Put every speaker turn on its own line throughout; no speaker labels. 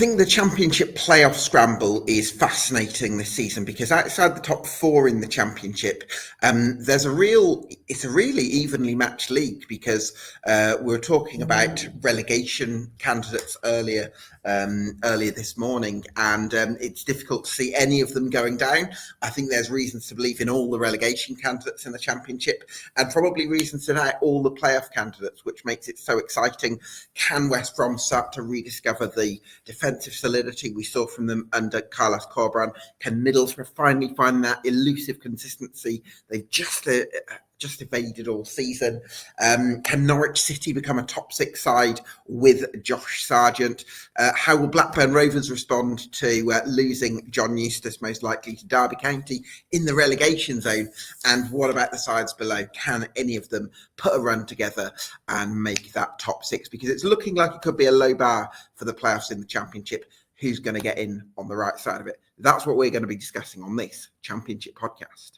think the Championship playoff scramble is fascinating this season because outside the top four in the Championship, it's a really evenly matched league because we were talking about relegation candidates earlier this morning, and it's difficult to see any of them going down. I think there's reasons to believe in all the relegation candidates in the Championship, and probably reasons to doubt all the playoff candidates, which makes it so exciting. Can West Brom start to rediscover the defensive solidity we saw from them under Carlos Corberán? Can Middlesbrough finally find that elusive consistency they've just evaded all season? Can Norwich City become a top six side with Josh Sargent? How will Blackburn Rovers respond to losing John Eustace, most likely to Derby County, in the relegation zone? And what about the sides below? Can any of them put a run together and make that top six? Because it's looking like it could be a low bar for the playoffs in the Championship. Who's going to get in on the right side of it? That's what we're going to be discussing on this Championship podcast.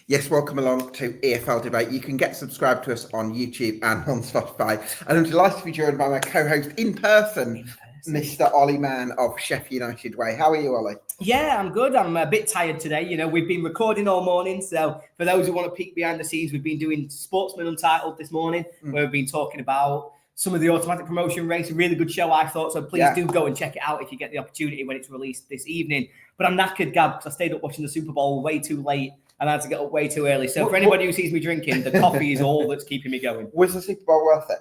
Yes, welcome along to EFL Debate. You can get subscribed to us on YouTube and on Spotify. And I'm delighted to be joined by my co-host in person, Mr. Oli Mann of Sheff United Way. How are you, Oli?
Yeah, I'm good. I'm a bit tired today. You know, we've been recording all morning. So for those who want to peek behind the scenes, we've been doing Sportsman Untitled this morning, where we've been talking about some of the automatic promotion race. A really good show, I thought. So please do go and check it out if you get the opportunity when it's released this evening. But I'm knackered, Gab, because I stayed up watching the Super Bowl way too late. And I had to get up way too early. So for anybody who sees me drinking, the coffee is all that's keeping me going.
Was the Super Bowl worth it?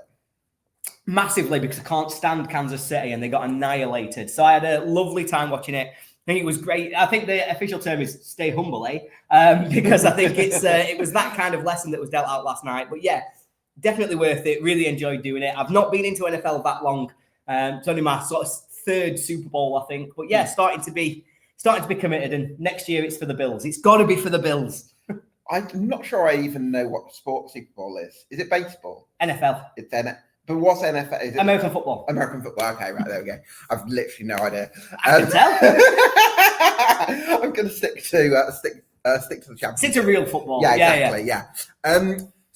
Massively, because I can't stand Kansas City and they got annihilated. So I had a lovely time watching it. I think it was great. I think the official term is stay humble, because I think it was that kind of lesson that was dealt out last night. But yeah, definitely worth it. Really enjoyed doing it. I've not been into NFL that long. It's only my sort of third Super Bowl, I think. But yeah, starting to be committed, and next year it's for the Bills. It's got to be for the Bills.
I'm not sure I even know what sport Super Bowl is. Is it baseball?
NFL.
It's NFL. But what's NFL? Is it
American football.
American football. Okay, right, there we go. I've literally no idea.
I can tell.
I'm going to stick to the Championship.
Stick to real football.
Yeah, exactly. Yeah.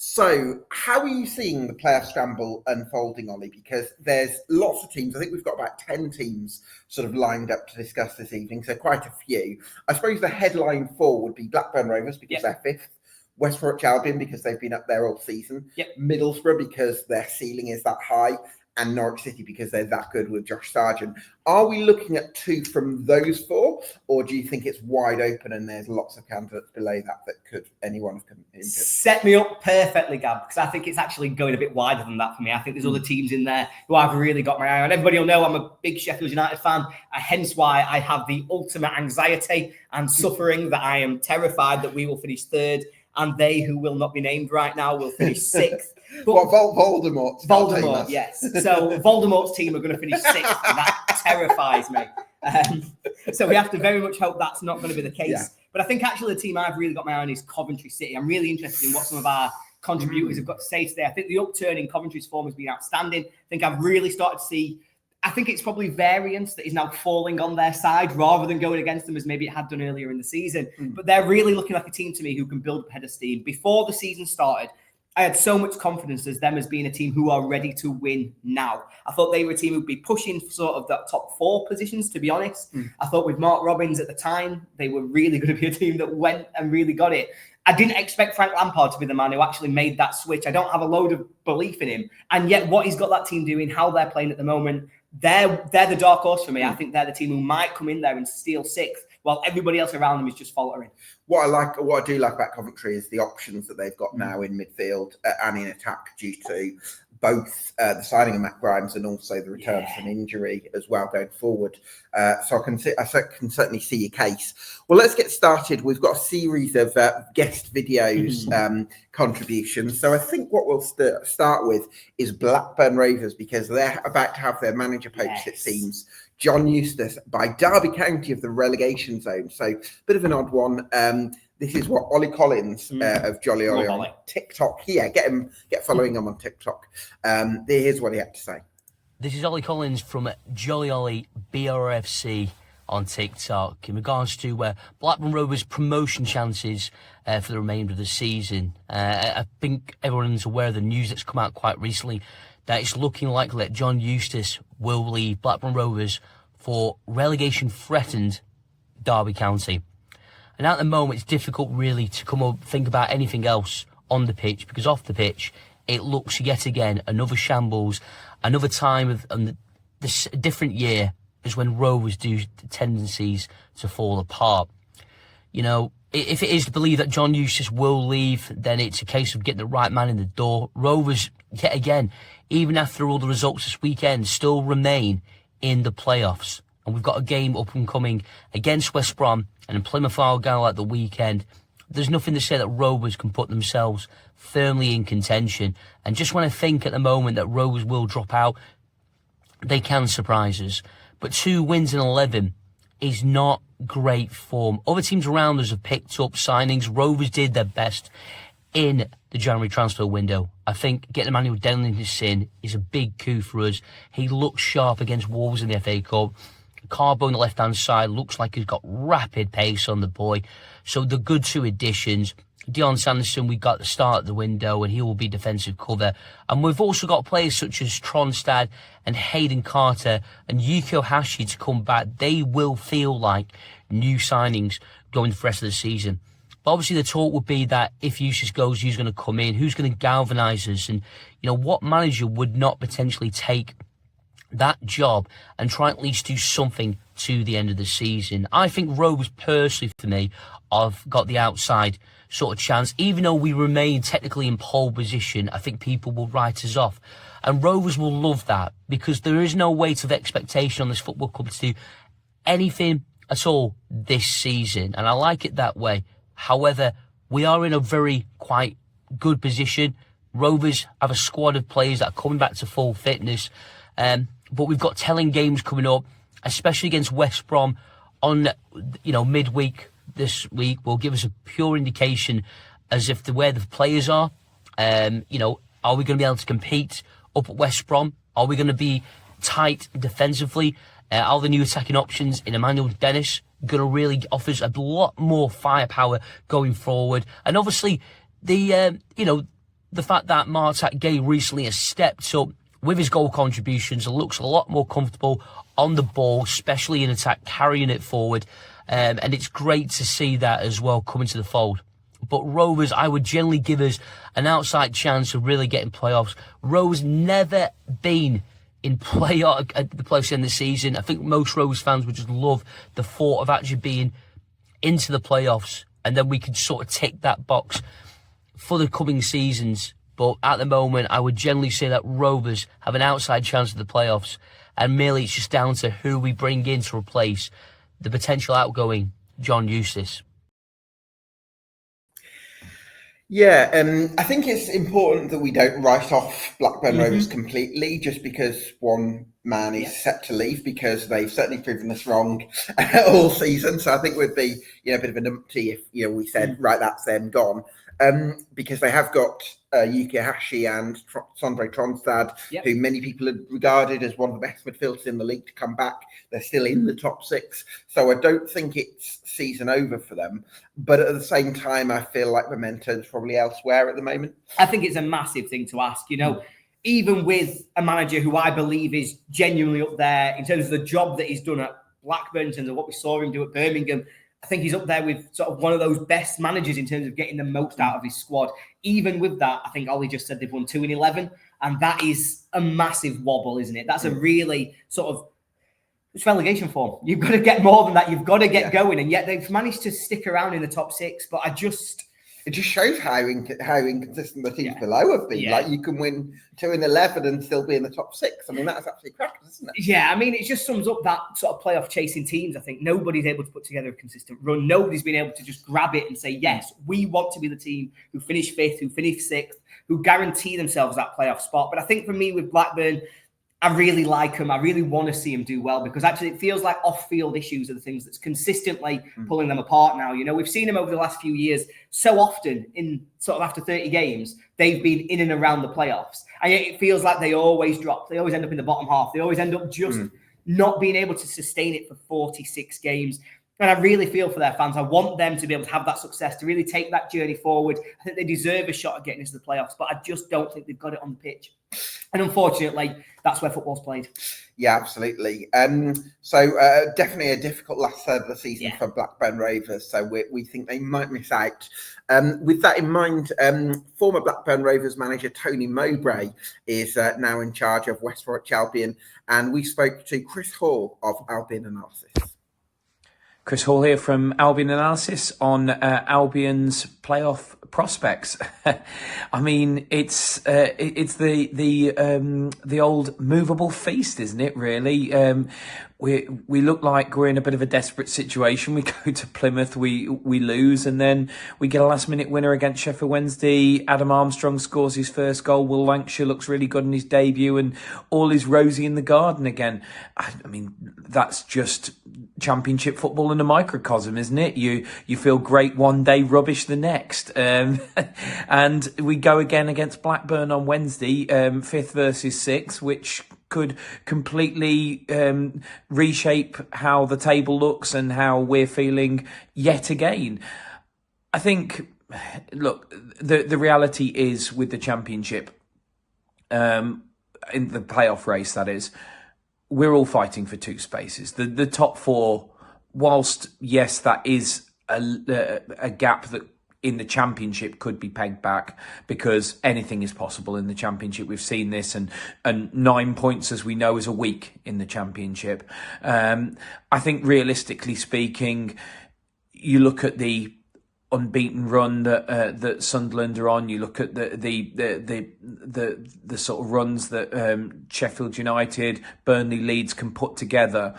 So how are you seeing the playoff scramble unfolding, Oli? Because there's lots of teams. I think we've got about 10 teams sort of lined up to discuss this evening, so quite a few. I suppose the headline four would be Blackburn Rovers because they're fifth, West Bromwich Albion because they've been up there all season, Middlesbrough because their ceiling is that high, and Norwich City because they're that good with Josh Sargent. Are we looking at two from those four, or do you think it's wide open and there's lots of candidates below that could anyone have come into?
Set me up perfectly, Gab, because I think it's actually going a bit wider than that for me. I think there's other teams in there who I've really got my eye on. Everybody will know I'm a big Sheffield United fan, hence why I have the ultimate anxiety and suffering that I am terrified that we will finish third, and they, who will not be named right now, will finish sixth.
But Voldemort,
yes. So Voldemort's team are going to finish sixth. That terrifies me. So we have to very much hope that's not going to be the case. Yeah. But I think actually the team I've really got my eye on is Coventry City. I'm really interested in what some of our contributors have got to say today. I think the upturn in Coventry's form has been outstanding. I think I've really started to see, I think it's probably variance that is now falling on their side rather than going against them as maybe it had done earlier in the season. But they're really looking like a team to me who can build up a head of steam. Before the season started, I had so much confidence as them as being a team who are ready to win now. I thought they were a team who'd be pushing for sort of that top four positions, to be honest. I thought with Mark Robbins at the time, they were really going to be a team that went and really got it. I didn't expect Frank Lampard to be the man who actually made that switch. I don't have a load of belief in him. And yet what he's got that team doing, how they're playing at the moment, they're the dark horse for me. I think they're the team who might come in there and steal sixth while everybody else around them is just faltering.
What I do like about Coventry is the options that they've got now in midfield and in attack due to both the signing of Matt Grimes and also the return from injury as well going forward. So I can certainly see your case. Well, let's get started. We've got a series of guest videos contributions. So I think what we'll start with is Blackburn Rovers, because they're about to have their manager poached, it seems. John Eustace by Derby County of the relegation zone. So bit of an odd one. This is what Ollie Collins of Jolly Ollie on TikTok. Yeah, get following him on TikTok. Here's what he had to say.
This is Ollie Collins from Jolly Ollie BRFC on TikTok in regards to Blackburn Rovers' promotion chances for the remainder of the season. I think everyone's aware of the news that's come out quite recently that it's looking likely that John Eustace will leave Blackburn Rovers for relegation-threatened Derby County. And at the moment, it's difficult really to come up think about anything else on the pitch, because off the pitch, it looks yet again another shambles, another time of this different year is when Rovers do tendencies to fall apart. You know, if it is to believe that John Eustace will leave, then it's a case of getting the right man in the door. Rovers, yet again, even after all the results this weekend, still remain in the playoffs. And we've got a game up and coming against West Brom and in Plymouth Argyle at the weekend. There's nothing to say that Rovers can put themselves firmly in contention. And just when I think at the moment that Rovers will drop out, they can surprise us. But 2 wins in 11 is not great form. Other teams around us have picked up signings. Rovers did their best in the January transfer window. I think getting Emmanuel Dennis in is a big coup for us. He looks sharp against Wolves in the FA Cup. Carbo on the left-hand side looks like he's got rapid pace on the boy. So the good 2 additions. Dion Sanderson, we got the start of the window, and he will be defensive cover. And we've also got players such as Tronstad and Hayden Carter and Yuko Hashi to come back. They will feel like new signings going for the rest of the season. But obviously the talk would be that if Eustace goes, who's going to come in? Who's going to galvanise us? And, you know, what manager would not potentially take that job and try at least do something to the end of the season? I think Rovers, personally for me, have got the outside sort of chance. Even though we remain technically in pole position, I think people will write us off. And Rovers will love that, because there is no weight of expectation on this football club to do anything at all this season. And I like it that way. However, we are in a very quite good position. Rovers have a squad of players that are coming back to full fitness. But we've got telling games coming up, especially against West Brom on, midweek this week will give us a pure indication as if where the players are. Are we going to be able to compete up at West Brom? Are we going to be tight defensively? Are the new attacking options in Emmanuel Dennis going to really offer us a lot more firepower going forward? And obviously, the fact that Martak Gay recently has stepped up with his goal contributions, looks a lot more comfortable on the ball, especially in attack, carrying it forward. And it's great to see that as well coming to the fold. But Rovers, I would generally give us an outside chance of really getting playoffs. Rovers never been in playoff at the playoffs end of the season. I think most Rovers fans would just love the thought of actually being into the playoffs, and then we could sort of tick that box for the coming seasons. But at the moment, I would generally say that Rovers have an outside chance of the playoffs, and merely it's just down to who we bring in to replace the potential outgoing John Eustace.
Yeah, I think it's important that we don't write off Blackburn Rovers completely just because one man is set to leave, because they've certainly proven us wrong all season. So I think it would be a bit of a numpty if we said, right, that's them gone. Because they have got Yuki Hashi and Sondre Tronstad, who many people had regarded as one of the best midfielders in the league, to come back. They're still in the top 6. So I don't think it's season over for them. But at the same time, I feel like momentum is probably elsewhere at the moment.
I think it's a massive thing to ask, even with a manager who I believe is genuinely up there in terms of the job that he's done at Blackburn, in terms of what we saw him do at Birmingham. I think he's up there with sort of one of those best managers in terms of getting the most out of his squad. Even with that, I think Oli just said they've won 2 in 11, and that is a massive wobble, isn't it? That's a really sort of, it's relegation form. You've got to get more than that. You've got to get going, and yet they've managed to stick around in the top 6. But
it just shows how inconsistent the teams below have been.
Yeah.
Like, you can win 2 in 11 and still be in the top 6. I mean, that's absolutely crackers, isn't it?
Yeah, I mean, it just sums up that sort of playoff chasing teams. I think nobody's able to put together a consistent run. Nobody's been able to just grab it and say, yes, we want to be the team who finish 5th, who finish 6th, who guarantee themselves that playoff spot. But I think for me with Blackburn, I really like him. I really want to see him do well, because actually it feels like off-field issues are the things that's consistently pulling them apart now. We've seen him over the last few years so often in sort of after 30 games, they've been in and around the playoffs. And yet it feels like they always drop. They always end up in the bottom half. They always end up just not being able to sustain it for 46 games. And I really feel for their fans. I want them to be able to have that success, to really take that journey forward. I think they deserve a shot at getting into the playoffs, but I just don't think they've got it on the pitch. And unfortunately, that's where football's played.
Yeah, absolutely. So definitely a difficult last third of the season for Blackburn Rovers. So we think they might miss out. With that in mind, former Blackburn Rovers manager Tony Mowbray is now in charge of West Bromwich Albion. And we spoke to Chris Hall of Albion Analysis.
Chris Hall here from Albion Analysis on Albion's playoff prospects. I mean, it's the old movable feast, isn't it? Really, we look like we're in a bit of a desperate situation. We go to Plymouth, we lose, and then we get a last minute winner against Sheffield Wednesday. Adam Armstrong scores his first goal. Will Lancashire looks really good in his debut, and all is rosy in the garden again. I mean, that's just Championship football in a microcosm, isn't it? You feel great one day, rubbish the next. And we go again against Blackburn on Wednesday, 5th versus 6th, which could completely reshape how the table looks and how we're feeling yet again. I think, look, the reality is with the Championship, in the playoff race, that is, we're all fighting for two spaces. The top four, whilst, yes, that is a gap that in the Championship could be pegged back, because anything is possible in the Championship. We've seen this, and 9 points, as we know, is a week in the Championship. I think realistically speaking, you look at the unbeaten run that Sunderland are on. You look at the sort of runs that Sheffield United, Burnley, Leeds can put together,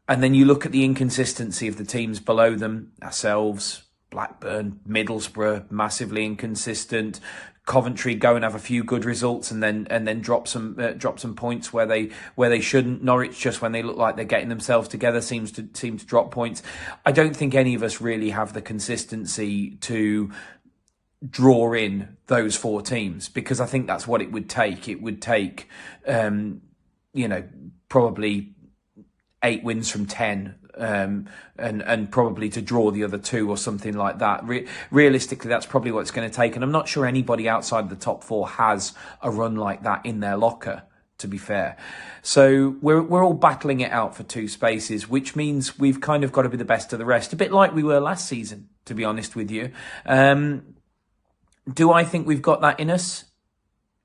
and then you look at the inconsistency of the teams below them. Ourselves, Blackburn, Middlesbrough, massively inconsistent. Coventry go and have a few good results and then drop some points where they shouldn't. Norwich, just when they look like they're getting themselves together, seems to drop points. I don't think any of us really have the consistency to draw in those four teams, because I think that's what it would take. It would take, probably 8 wins from 10. And probably to draw the other 2 or something like that. Realistically, that's probably what it's going to take. And I'm not sure anybody outside the top 4 has a run like that in their locker, to be fair. So we're all battling it out for 2 spaces, which means we've kind of got to be the best of the rest, a bit like we were last season, to be honest with you. Do I think we've got that in us?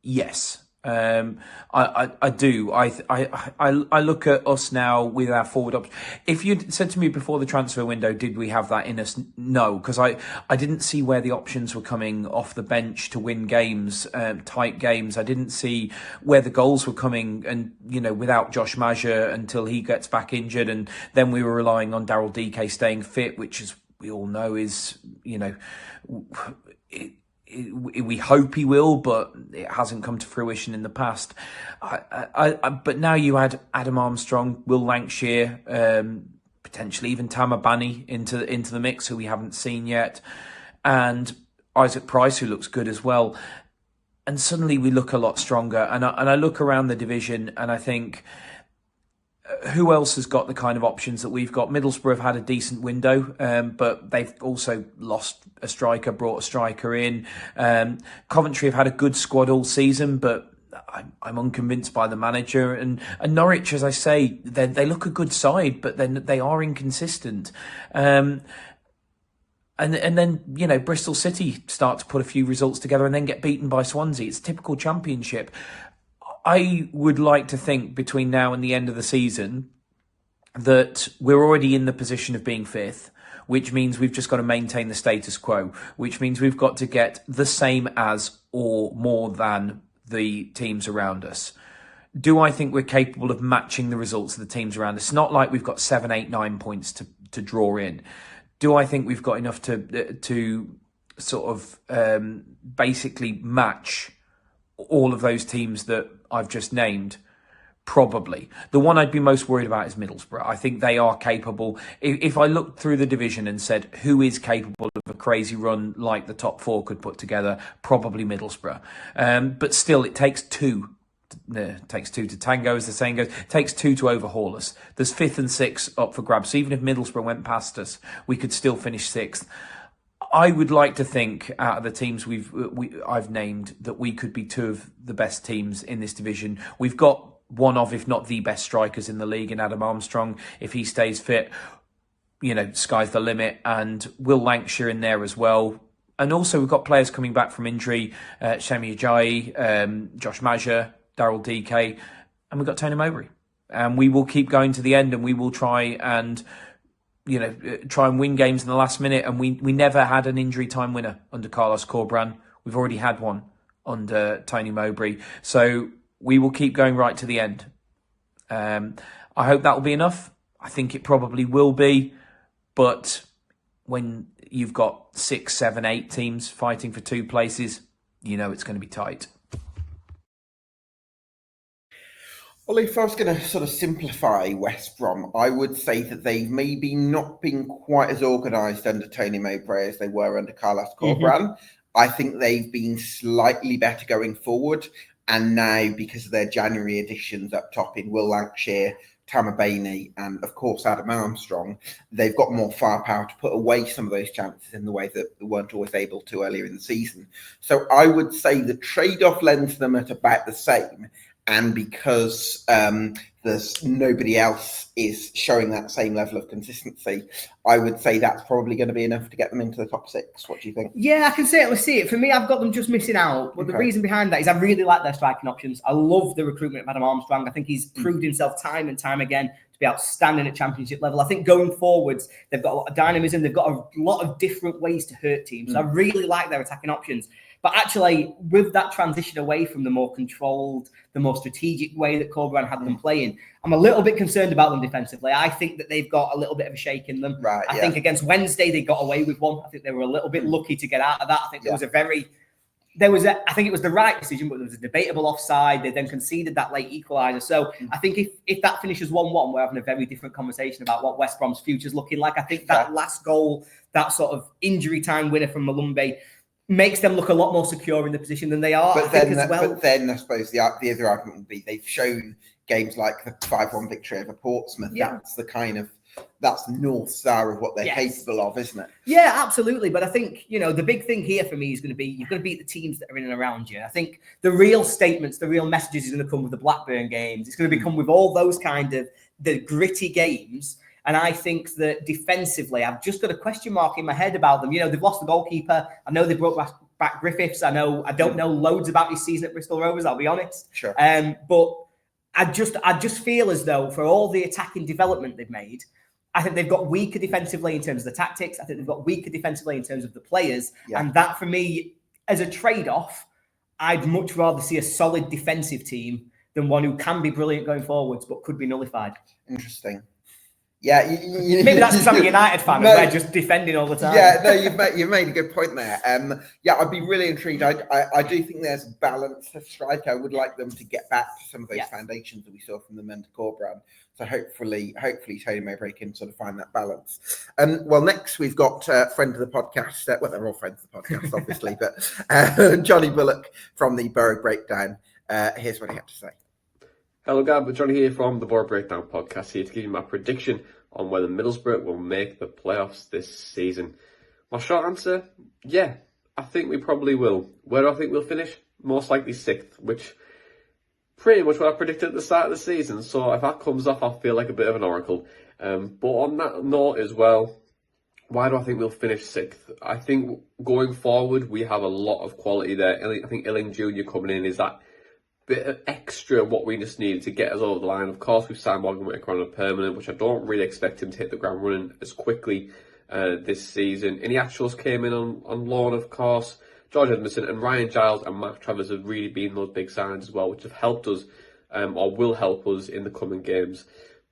Yes. I do. I look at us now with our forward option. If you'd said to me before the transfer window, did we have that in us? No, because I didn't see where the options were coming off the bench to win games, tight games. I didn't see where the goals were coming, and without Josh Maja until he gets back injured, and then we were relying on Daryl DK staying fit, which, as we all know, is we hope he will, but it hasn't come to fruition in the past. But now you add Adam Armstrong, Will Lancashire, potentially even Tamabani into the mix, who we haven't seen yet, and Isaac Price, who looks good as well. And suddenly we look a lot stronger. And I look around the division and I think, who else has got the kind of options that we've got? Middlesbrough have had a decent window, but they've also lost a striker, brought a striker in. Coventry have had a good squad all season, but I'm unconvinced by the manager. And Norwich, as I say, they look a good side, but then they are inconsistent. And then, Bristol City start to put a few results together and then get beaten by Swansea. It's typical Championship. I would like to think between now and the end of the season that we're already in the position of being 5th, which means we've just got to maintain the status quo, which means we've got to get the same as or more than the teams around us. Do I think we're capable of matching the results of the teams around us? It's not like we've got 7, 8, 9 points to draw in. Do I think we've got enough to sort of basically match all of those teams that I've just named? Probably. The one I'd be most worried about is Middlesbrough. I think they are capable. If I looked through the division and said who is capable of a crazy run like the top 4 could put together, probably Middlesbrough. But still, it takes 2 takes two to tango, as the saying goes. Takes two to overhaul us. There's 5th and 6th up for grabs. So even if Middlesbrough went past us, we could still finish 6th. I would like to think, out of the teams I've named, that we could be 2 of the best teams in this division. We've got one of, if not the best strikers in the league in Adam Armstrong. If he stays fit, sky's the limit. And Will Lancashire in there as well. And also we've got players coming back from injury. Shemi Ajayi, Josh Maja, Daryl DK. And we've got Tony Mowbray. And we will keep going to the end, and we will try and win games in the last minute. And we never had an injury time winner under Carlos Corberán. We've already had one under Tony Mowbray. So we will keep going right to the end. I hope that will be enough. I think it probably will be. But when you've got 6, 7, 8 teams fighting for 2 places, it's going to be tight.
Well, if I was going to sort of simplify West Brom, I would say that they've maybe not been quite as organised under Tony Mowbray as they were under Carlos Corberán. Mm-hmm. I think they've been slightly better going forward. And now, because of their January additions up top in Will Lancashire, Tamabane, and of course Adam Armstrong, they've got more firepower to put away some of those chances in the way that they weren't always able to earlier in the season. So I would say the trade-off lends them at about the same. And because there's nobody else is showing that same level of consistency, I would say that's probably going to be enough to get them into the top 6. What do you think?
Yeah, I can certainly see it. For me, I've got them just missing out. But the reason behind that is I really like their striking options. I love the recruitment of Adam Armstrong. I think he's proved himself time and time again to be outstanding at championship level. I think going forwards, they've got a lot of dynamism. They've got a lot of different ways to hurt teams. So I really like their attacking options. But actually, with that transition away from the more controlled, the more strategic way that Corberán had them playing, I'm a little bit concerned about them defensively. I think that they've got a little bit of a shake in them.
Right,
I think against Wednesday, they got away with one. I think they were a little bit lucky to get out of that. I think I think it was the right decision, but there was a debatable offside. They then conceded that late equaliser. So I think if that finishes 1-1, we're having a very different conversation about what West Brom's future's looking like. I think that last goal, that sort of injury time winner from Malumbe, makes them look a lot more secure in the position than they are.
But then I suppose the other argument would be they've shown games like the 5-1 victory over Portsmouth. Yeah. That's the North Star of what they're capable of, isn't it?
Yeah, absolutely. But I think, the big thing here for me is going to be you've got to beat the teams that are in and around you. I think the real statements, the real messages is going to come with the Blackburn games. It's going to come with all those kind of the gritty games. And I think that defensively, I've just got a question mark in my head about them. They've lost the goalkeeper. I know they brought back Griffiths. I don't know loads about his season at Bristol Rovers, I'll be honest.
Sure.
But I just feel as though for all the attacking development they've made, I think they've got weaker defensively in terms of the tactics. I think they've got weaker defensively in terms of the players. Yeah. And that, for me, as a trade-off, I'd much rather see a solid defensive team than one who can be brilliant going forwards but could be nullified.
Interesting. Yeah,
maybe that's because I'm a United fan and we're just defending all the time.
Yeah, no, you've made a good point there. I'd be really intrigued. I do think there's balance to strike. I would like them to get back to some of those foundations that we saw from them under Corberán. So hopefully Tony Mowbray can sort of find that balance. Well, next we've got friend of the podcast. Well, they're all friends of the podcast, obviously, but Johnny Bullock from the Boro Breakdown. Here's what he had to say.
Hello, Gab. Johnny here from the Boro Breakdown podcast, here to give you my prediction on whether Middlesbrough will make the playoffs this season. My short answer, yeah, I think we probably will. Where do I think we'll finish? Most likely 6th, which pretty much what I predicted at the start of the season. So if that comes off, I'll feel like a bit of an oracle. But on that note as well, why do I think we'll finish 6th? I think going forward, we have a lot of quality there. I think Illing Jr. coming in is that bit of extra what we just needed to get us over the line. Of course, we've signed Morgan Whittaker on a permanent, which I don't really expect him to hit the ground running as quickly this season. Iniachos came in on loan, of course. George Edmondson and Ryan Giles and Mark Travers have really been those big signs as well, which have helped us or will help us in the coming games.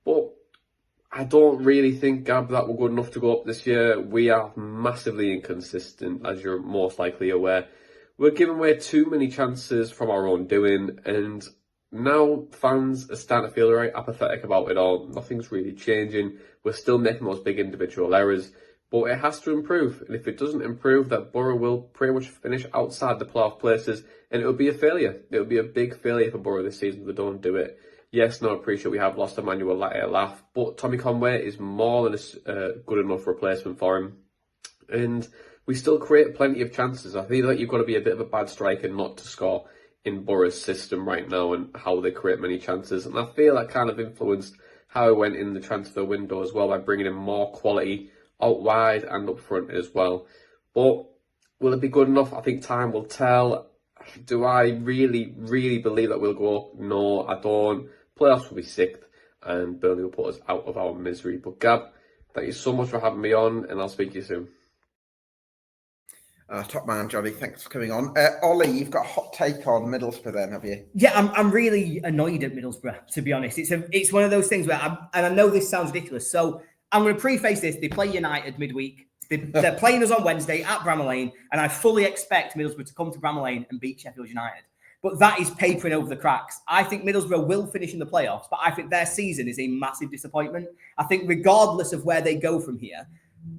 But I don't really think, Gab, that we're good enough to go up this year. We are massively inconsistent, as you're most likely aware. We're giving away too many chances from our own doing, and now fans are starting to feel very apathetic about it all. Nothing's really changing. We're still making those big individual errors. but it has to improve. And if it doesn't improve, that Boro will pretty much finish outside the playoff places, and it will be a failure. It will be a big failure for Boro this season if they don't do it. Yes, no, I appreciate we have lost Emmanuel Laugh, but Tommy Conway is more than a good enough replacement for him. And we still create plenty of chances. I feel like you've got to be a bit of a bad striker not to score in Boro's system right now and how they create many chances. And I feel that kind of influenced how it went in the transfer window as well by bringing in more quality out wide and up front as well. But will it be good enough? I think time will tell. Do I really, really believe that we'll go up? No, I don't. Playoffs will be sixth and Burnley will put us out of our misery. But Gab, thank you so much for having me on, and I'll speak to you soon.
Top man, Johnny. Thanks for coming on. Ollie, you've got a hot take on Middlesbrough then, have you?
Yeah, I'm really annoyed at Middlesbrough, to be honest. It's one of those things where, and I know this sounds ridiculous, so I'm going to preface this. They play United midweek. They're playing us on Wednesday at Bramall Lane, and I fully expect Middlesbrough to come to Bramall Lane and beat Sheffield United. But that is papering over the cracks. I think Middlesbrough will finish in the playoffs, but I think their season is a massive disappointment. I think regardless of where they go from here,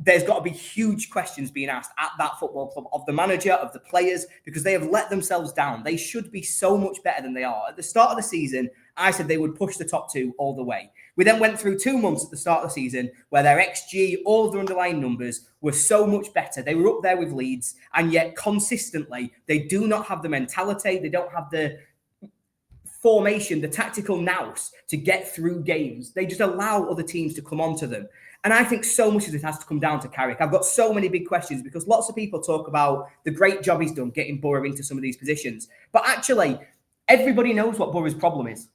there's got to be huge questions being asked at that football club of the manager, of the players, because they have let themselves down. They should be so much better than they are. At the start of the season, I said they would push the top two all the way. We then went through 2 months at the start of the season where their XG, all of their underlying numbers were so much better. They were up there with Leeds, and yet consistently, they do not have the mentality. They don't have the formation, the tactical nous to get through games. They just allow other teams to come onto them. And I think so much of it has to come down to Carrick. I've got so many big questions because lots of people talk about the great job he's done getting Boro into some of these positions. But actually, everybody knows what Boro's problem is.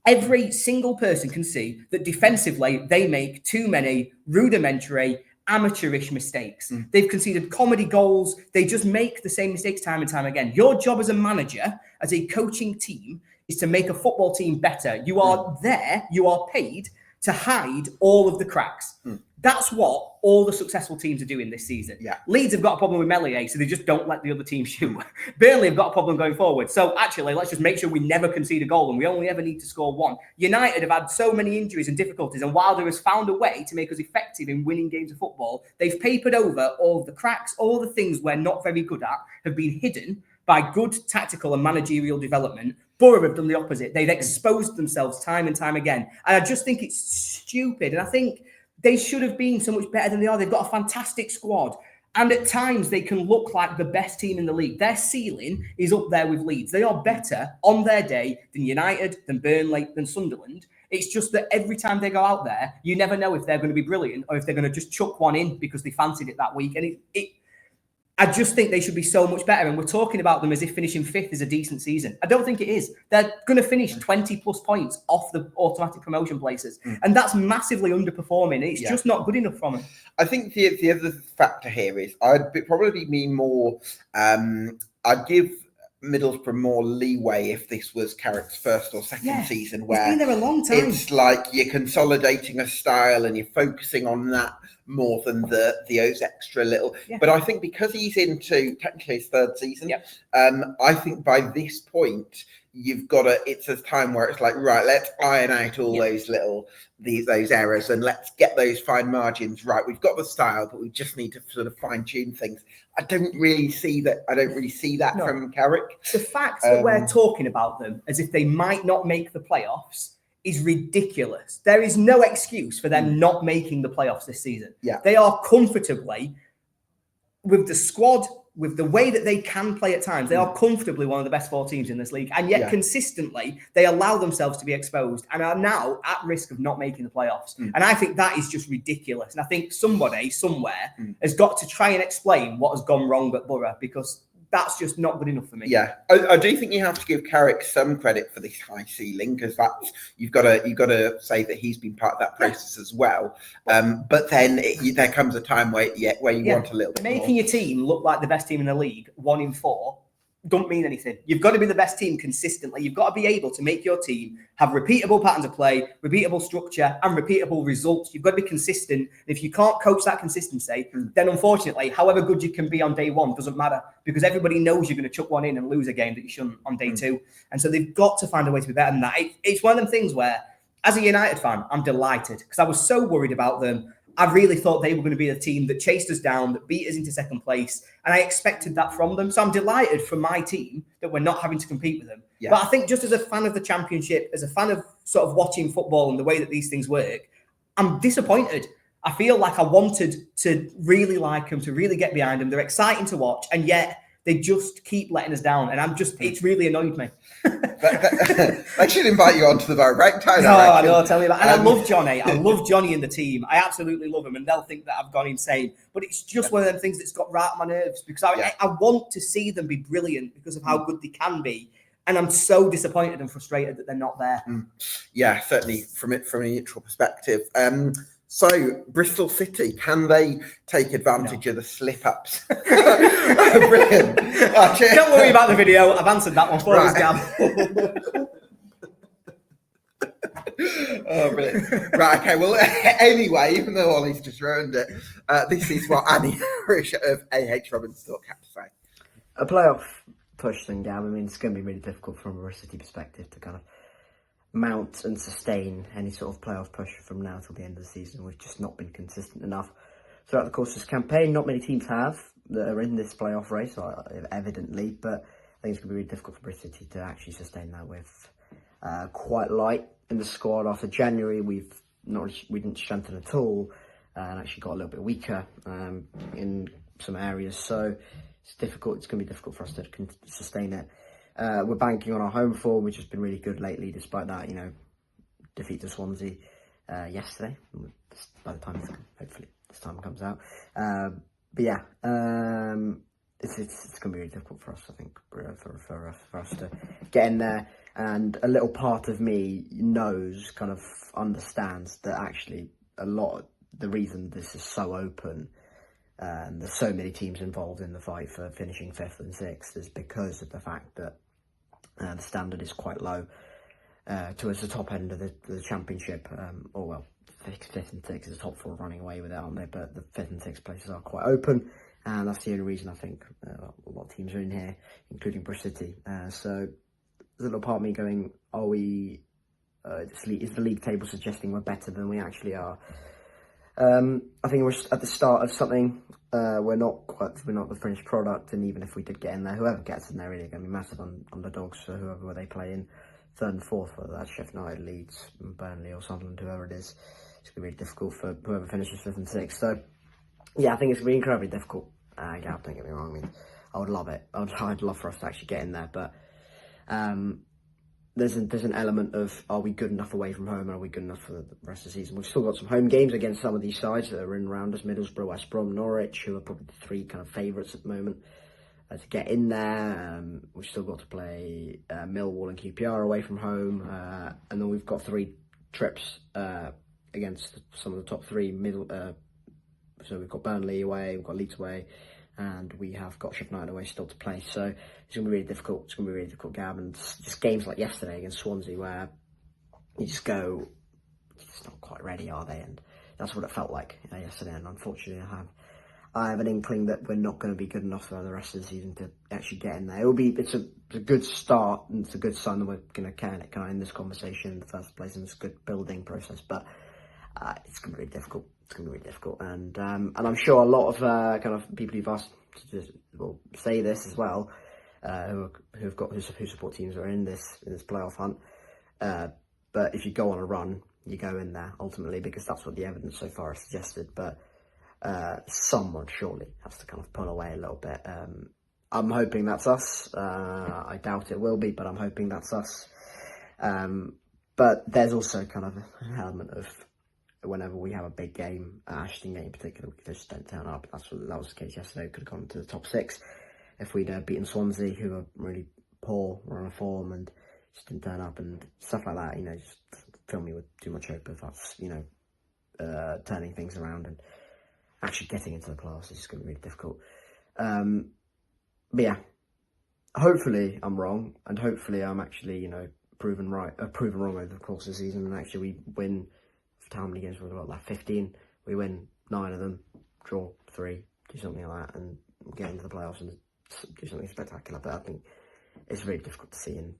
Every single person can see that defensively, they make too many rudimentary, amateurish mistakes. They've conceded comedy goals. They just make the same mistakes time and time again. Your job as a manager, as a coaching team, is to make a football team better. You are there, you are paid to hide all of the cracks. That's what all the successful teams are doing this season.
Yeah.
Leeds have got a problem with Melier, so they just don't let the other team shoot. Burnley have got a problem going forward. So actually, let's just make sure we never concede a goal and we only ever need to score one. United have had so many injuries and difficulties, and Wilder has found a way to make us effective in winning games of football. They've papered over all of the cracks, all the things we're not very good at have been hidden by good tactical and managerial development. Boro have done the opposite. They've exposed themselves time and time again. And I just think it's stupid. And I think they should have been so much better than they are. They've got a fantastic squad. And at times they can look like the best team in the league. Their ceiling is up there with Leeds. They are better on their day than United, than Burnley, than Sunderland. It's just that every time they go out there, you never know if they're going to be brilliant or if they're going to just chuck one in because they fancied it that week. And I just think they should be so much better. And we're talking about them as if finishing fifth is a decent season. I don't think it is. They're going to finish 20 plus points off the automatic promotion places. And that's massively underperforming. It's just not good enough from them.
I think the other factor here is I'd probably be more, I'd give Middlesbrough more leeway if this was Carrick's first or second season, where
he's been there a long time.
It's like you're consolidating a style and you're focusing on that more than those extra little. But I think because he's into technically his third season, I think by this point you've got it's a time where it's like, right, let's iron out all those little those errors and let's get those fine margins right. We've got the style, but we just need to sort of fine tune things. I don't really see that from Carrick.
The fact that we're talking about them as if they might not make the playoffs is ridiculous. There is no excuse for them not making the playoffs this season. They are comfortably, with the squad, with the way that they can play at times, they are comfortably one of the best 4 teams in this league. And yet consistently, they allow themselves to be exposed and are now at risk of not making the playoffs. And I think that is just ridiculous. And I think somebody somewhere has got to try and explain what has gone wrong at Boro, because that's just not good enough for me.
Yeah, I do think you have to give Carrick some credit for this high ceiling, because that's you've got to say that he's been part of that process as well. But then there comes a time where you want a little bit
making
more.
your team look like the best team in the league, 1 in 4, don't mean anything. You've got to be the best team consistently. You've got to be able to make your team have repeatable patterns of play, repeatable structure, and repeatable results. You've got to be consistent. And if you can't coach that consistency, then unfortunately, however good you can be on day 1 doesn't matter, because everybody knows you're going to chuck one in and lose a game that you shouldn't on day 2. And so they've got to find a way to be better than that. It's one of them things where, as a United fan, I'm delighted, because I was so worried about them. I really thought they were going to be the team that chased us down, that beat us into second place, and I expected that from them. So I'm delighted for my team that we're not having to compete with them. Yeah. But I think just as a fan of the Championship, as a fan of sort of watching football and the way that these things work, I'm disappointed. I feel like I wanted to really like them, to really get behind them. They're exciting to watch, and yet they just keep letting us down. And it's really annoyed me.
I should invite you onto the bar right time.
I know, tell me about it. And I love Johnny. I love Johnny and the team. I absolutely love him, and they'll think that I've gone insane. But it's just one of them things that's got right on my nerves, because I want to see them be brilliant because of how good they can be. And I'm so disappointed and frustrated that they're not there.
Yeah, certainly from a neutral perspective. So, Bristol City, can they take advantage of the slip-ups? Brilliant.
Don't worry about the video. I've answered that one for us, Gab.
Oh, brilliant. Right, okay. Well, anyway, even though Ollie's just ruined it, this is what Annie Harish of AH Robins thought had to say.
A playoff push then, Gab. I mean, it's going to be really difficult from a City perspective to kind of mount and sustain any sort of playoff push from now till the end of the season. We've just not been consistent enough throughout the course of this campaign. Not many teams have that are in this playoff race, evidently, but I think it's going to be really difficult for Bristol City to actually sustain that. With quite light in the squad after January. We didn't strengthen at all, and actually got a little bit weaker in some areas. So it's difficult. It's going to be difficult for us to sustain it. We're banking on our home form, which has been really good lately, despite that, defeat to Swansea yesterday. By the time, hopefully, this time comes out. But yeah, it's going to be really difficult for us, I think, for us to get in there. And a little part of me kind of understands that actually a lot of the reason this is so open and there's so many teams involved in the fight for finishing 5th and 6th is because of the fact that the standard is quite low towards the top end of the Championship. 5th and 6th is the top 4 running away with it, aren't they? But the 5th and 6th places are quite open, and that's the only reason I think a lot of teams are in here, including Bristol City. So there's a little part of me going, are we? Is the league table suggesting we're better than we actually are? I think we're at the start of something. We're not the finished product, and even if we did get in there, whoever gets in there really going to be massive underdogs for whoever they play in 3rd and 4th, whether that's Sheff United, Leeds, Burnley or Sunderland, whoever it is. It's going to be difficult for whoever finishes 5th and 6th. So yeah, I think it's going to be incredibly difficult. Gab, don't get me wrong. I mean, I would love it. I'd love for us to actually get in there, but there's an element of, are we good enough away from home, and are we good enough for the rest of the season? We've still got some home games against some of these sides that are in around us: Middlesbrough, West Brom, Norwich, who are probably the 3 kind of favourites at the moment to get in there. We've still got to play Millwall and QPR away from home, and then we've got 3 trips against some of the top 3 so we've got Burnley away, we've got Leeds away, and we have got Sheff United away still to play. So it's going to be really difficult. It's going to be really difficult, Gab. And just games like yesterday against Swansea, where you just go, it's not quite ready, are they? And that's what it felt like yesterday. And unfortunately, I have an inkling that we're not going to be good enough for the rest of the season to actually get in there. It's a good start, and it's a good sign that we're going to kind of end this conversation in the first place, and it's a good building process. But it's going to be really difficult. It's going to be really difficult, and I'm sure a lot of kind of people who've asked to just say this as well, who support teams that are in this playoff hunt. But if you go on a run, you go in there ultimately, because that's what the evidence so far has suggested. But someone surely has to kind of pull away a little bit. I'm hoping that's us. I doubt it will be, but I'm hoping that's us. But there's also kind of an element of, whenever we have a big game, Ashton game in particular, we just don't turn up. That was the case yesterday. We could have gone to the top 6 if we'd beaten Swansea, who are really poor, were on a form, and just didn't turn up and stuff like that. Just fill me with too much hope of us, turning things around and actually getting into the playoffs. It's going to be really difficult. But yeah, hopefully I'm wrong, and hopefully I'm actually, proven wrong over the course of the season, and actually we win. How many games we've got? Like 15. We win 9 of them, draw 3, do something like that, and get into the playoffs and do something spectacular. But I think it's really difficult to see, and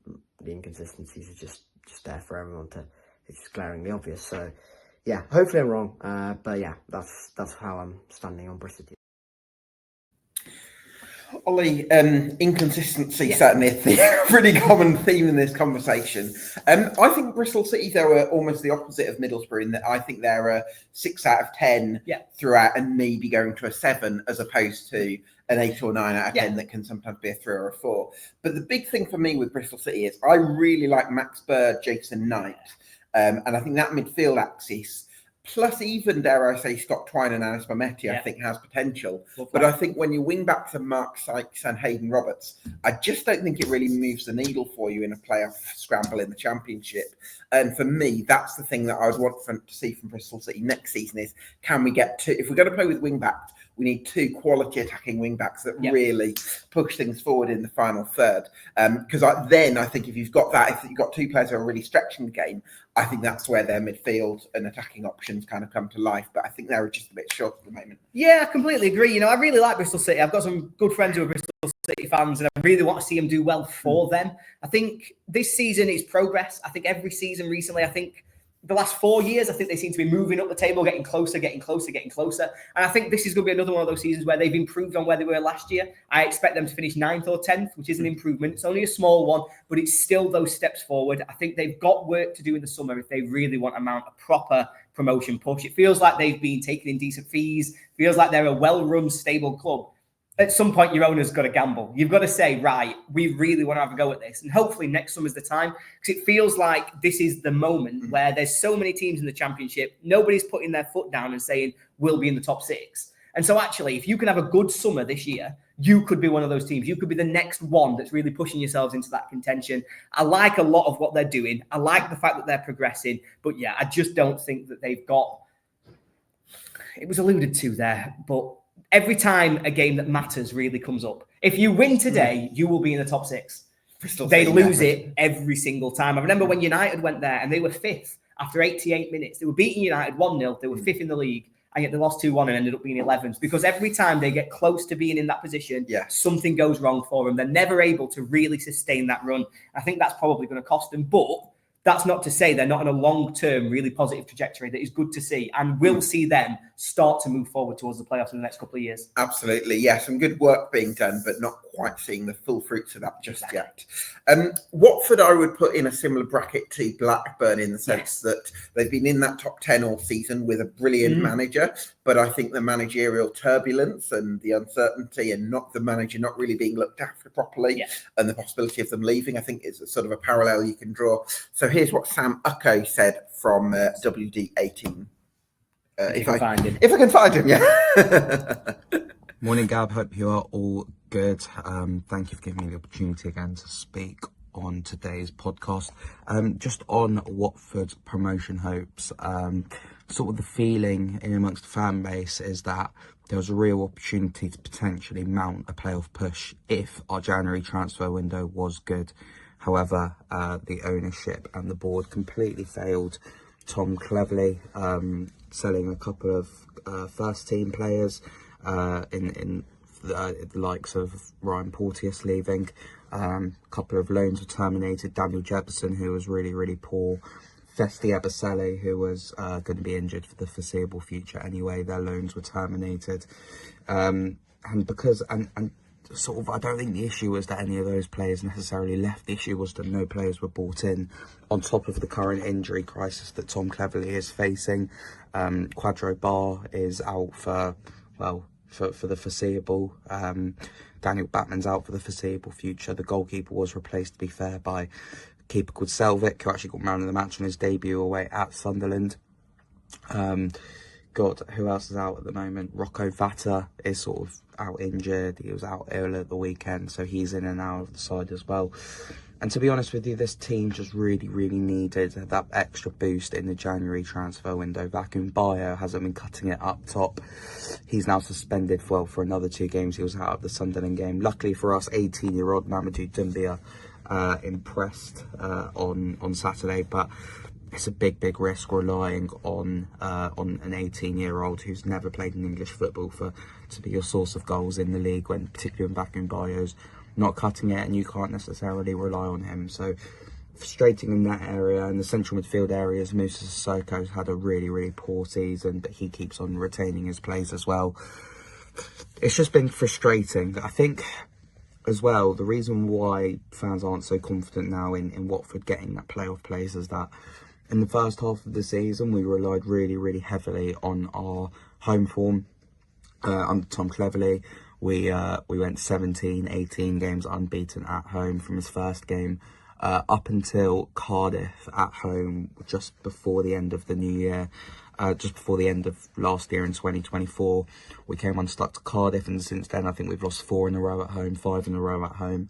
the inconsistencies are just there for everyone to. It's just glaringly obvious. So yeah, hopefully I'm wrong. But yeah, that's how I'm standing on Bristol.
Oli, inconsistency certainly a pretty common theme in this conversation. I think Bristol City, though, are almost the opposite of Middlesbrough in that I think they're a 6 out of 10 throughout and maybe going to a 7 as opposed to an 8 or 9 out of 10 that can sometimes be a 3 or a 4. But the big thing for me with Bristol City is I really like Max Bird, Jason Knight, and I think that midfield axis, plus even, dare I say, Scott Twine and Anis Mametti, I think has potential. But I think when you wing back to Mark Sykes and Hayden Roberts, I just don't think it really moves the needle for you in a playoff scramble in the Championship. And for me, that's the thing that I would want to see from Bristol City next season is, can we get to, if we're going to play with wing backs, we need 2 quality attacking wing backs that really push things forward in the final third. Because then I think if you've got that, if you've got 2 players who are really stretching the game, I think that's where their midfield and attacking options kind of come to life. But I think they're just a bit short at the moment.
Yeah, I completely agree. You know, I really like Bristol City. I've got some good friends who are Bristol City fans, and I really want to see them do well for them. I think this season is progress. I think every season recently, I think the last 4 years, I think they seem to be moving up the table, getting closer, getting closer, getting closer. And I think this is going to be another one of those seasons where they've improved on where they were last year. I expect them to finish 9th or 10th, which is an improvement. It's only a small one, but it's still those steps forward. I think they've got work to do in the summer if they really want to mount a proper promotion push. It feels like they've been taking in decent fees. Feels like they're a well-run, stable club. At some point, your owner's got to gamble. You've got to say, right, we really want to have a go at this. And hopefully next summer's the time, because it feels like this is the moment where there's so many teams in the Championship, nobody's putting their foot down and saying, we'll be in the top 6. And so actually, if you can have a good summer this year, you could be one of those teams. You could be the next one that's really pushing yourselves into that contention. I like a lot of what they're doing. I like the fact that they're progressing. But yeah, I just don't think that they've got... It was alluded to there, but every time a game that matters really comes up, if you win today, you will be in the top 6. They lose it every single time. I remember when United went there and they were 5th after 88 minutes. They were beating United 1-0. They were 5th in the league, and yet they lost 2-1 and ended up being 11th, because every time they get close to being in that position, something goes wrong for them. They're never able to really sustain that run. I think that's probably going to cost them, but that's not to say they're not on a long-term, really positive trajectory that is good to see, and we'll see them start to move forward towards the playoffs in the next couple of years.
Absolutely, yes. Some good work being done, but not quite seeing the full fruits of that just yet. Watford, I would put in a similar bracket to Blackburn in the sense that they've been in that top 10 all season with a brilliant manager, but I think the managerial turbulence and the uncertainty and not the manager not really being looked after properly and the possibility of them leaving, I think is a sort of a parallel you can draw. So here's what Sam Ucko said from WD18. If I can find him, yeah.
Morning, Gab. Hope you are all good. Thank you for giving me the opportunity again to speak on today's podcast. Just on Watford's promotion hopes, sort of the feeling in amongst the fan base is that there was a real opportunity to potentially mount a playoff push if our January transfer window was good. However, the ownership and the board completely failed Tom Cleverley, selling a couple of first-team players in the likes of Ryan Porteous leaving. A couple of loans were terminated. Daniel Jefferson, who was really, really poor. Festi Ebasele, who was going to be injured for the foreseeable future anyway. Their loans were terminated. And sort of, I don't think the issue was that any of those players necessarily left. The issue was that no players were brought in, on top of the current injury crisis that Tom Cleverley is facing. Quadro Bar is out for the foreseeable. Daniel Batman's out for the foreseeable future. The goalkeeper was replaced, to be fair, by a keeper called Selvik, who actually got man of the match on his debut away at Sunderland. Who else is out at the moment? Rocco Vata is sort of out injured. He was out ill at the weekend, so he's in and out of the side as well. And to be honest with you, this team just really, really needed that extra boost in the January transfer window. Vacuum Bio hasn't been cutting it up top. He's now suspended for another 2 games. He was out of the Sunderland game. Luckily for us, 18-year-old Mamadou Doumbia impressed on Saturday, but it's a big risk relying on an 18-year-old who's never played in English football to be your source of goals in the league, when particularly when Vacuum Bio's not cutting it, and you can't necessarily rely on him. So frustrating in that area. In the central midfield areas, Moussa Sissoko's had a really, really poor season, but he keeps on retaining his plays as well. It's just been frustrating. I think as well, the reason why fans aren't so confident now in Watford getting that playoff place is that in the first half of the season, we relied really, really heavily on our home form. Under Tom Cleverley, we went 17, 18 games unbeaten at home from his first game up until Cardiff at home just before the end of the new year. Just before the end of last year in 2024, we came unstuck to Cardiff, and since then I think we've lost 4 in a row at home, 5 in a row at home.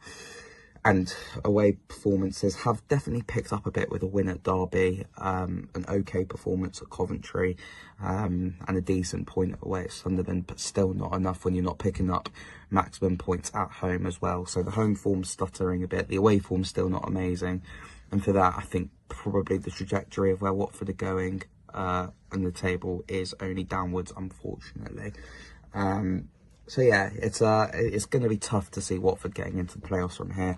And away performances have definitely picked up a bit with a win at Derby, an okay performance at Coventry, and a decent point away at Sunderland, but still not enough when you're not picking up maximum points at home as well. So the home form's stuttering a bit, the away form's still not amazing. And for that, I think probably the trajectory of where Watford are going on the table is only downwards, unfortunately. So yeah, it's going to be tough to see Watford getting into the playoffs from here.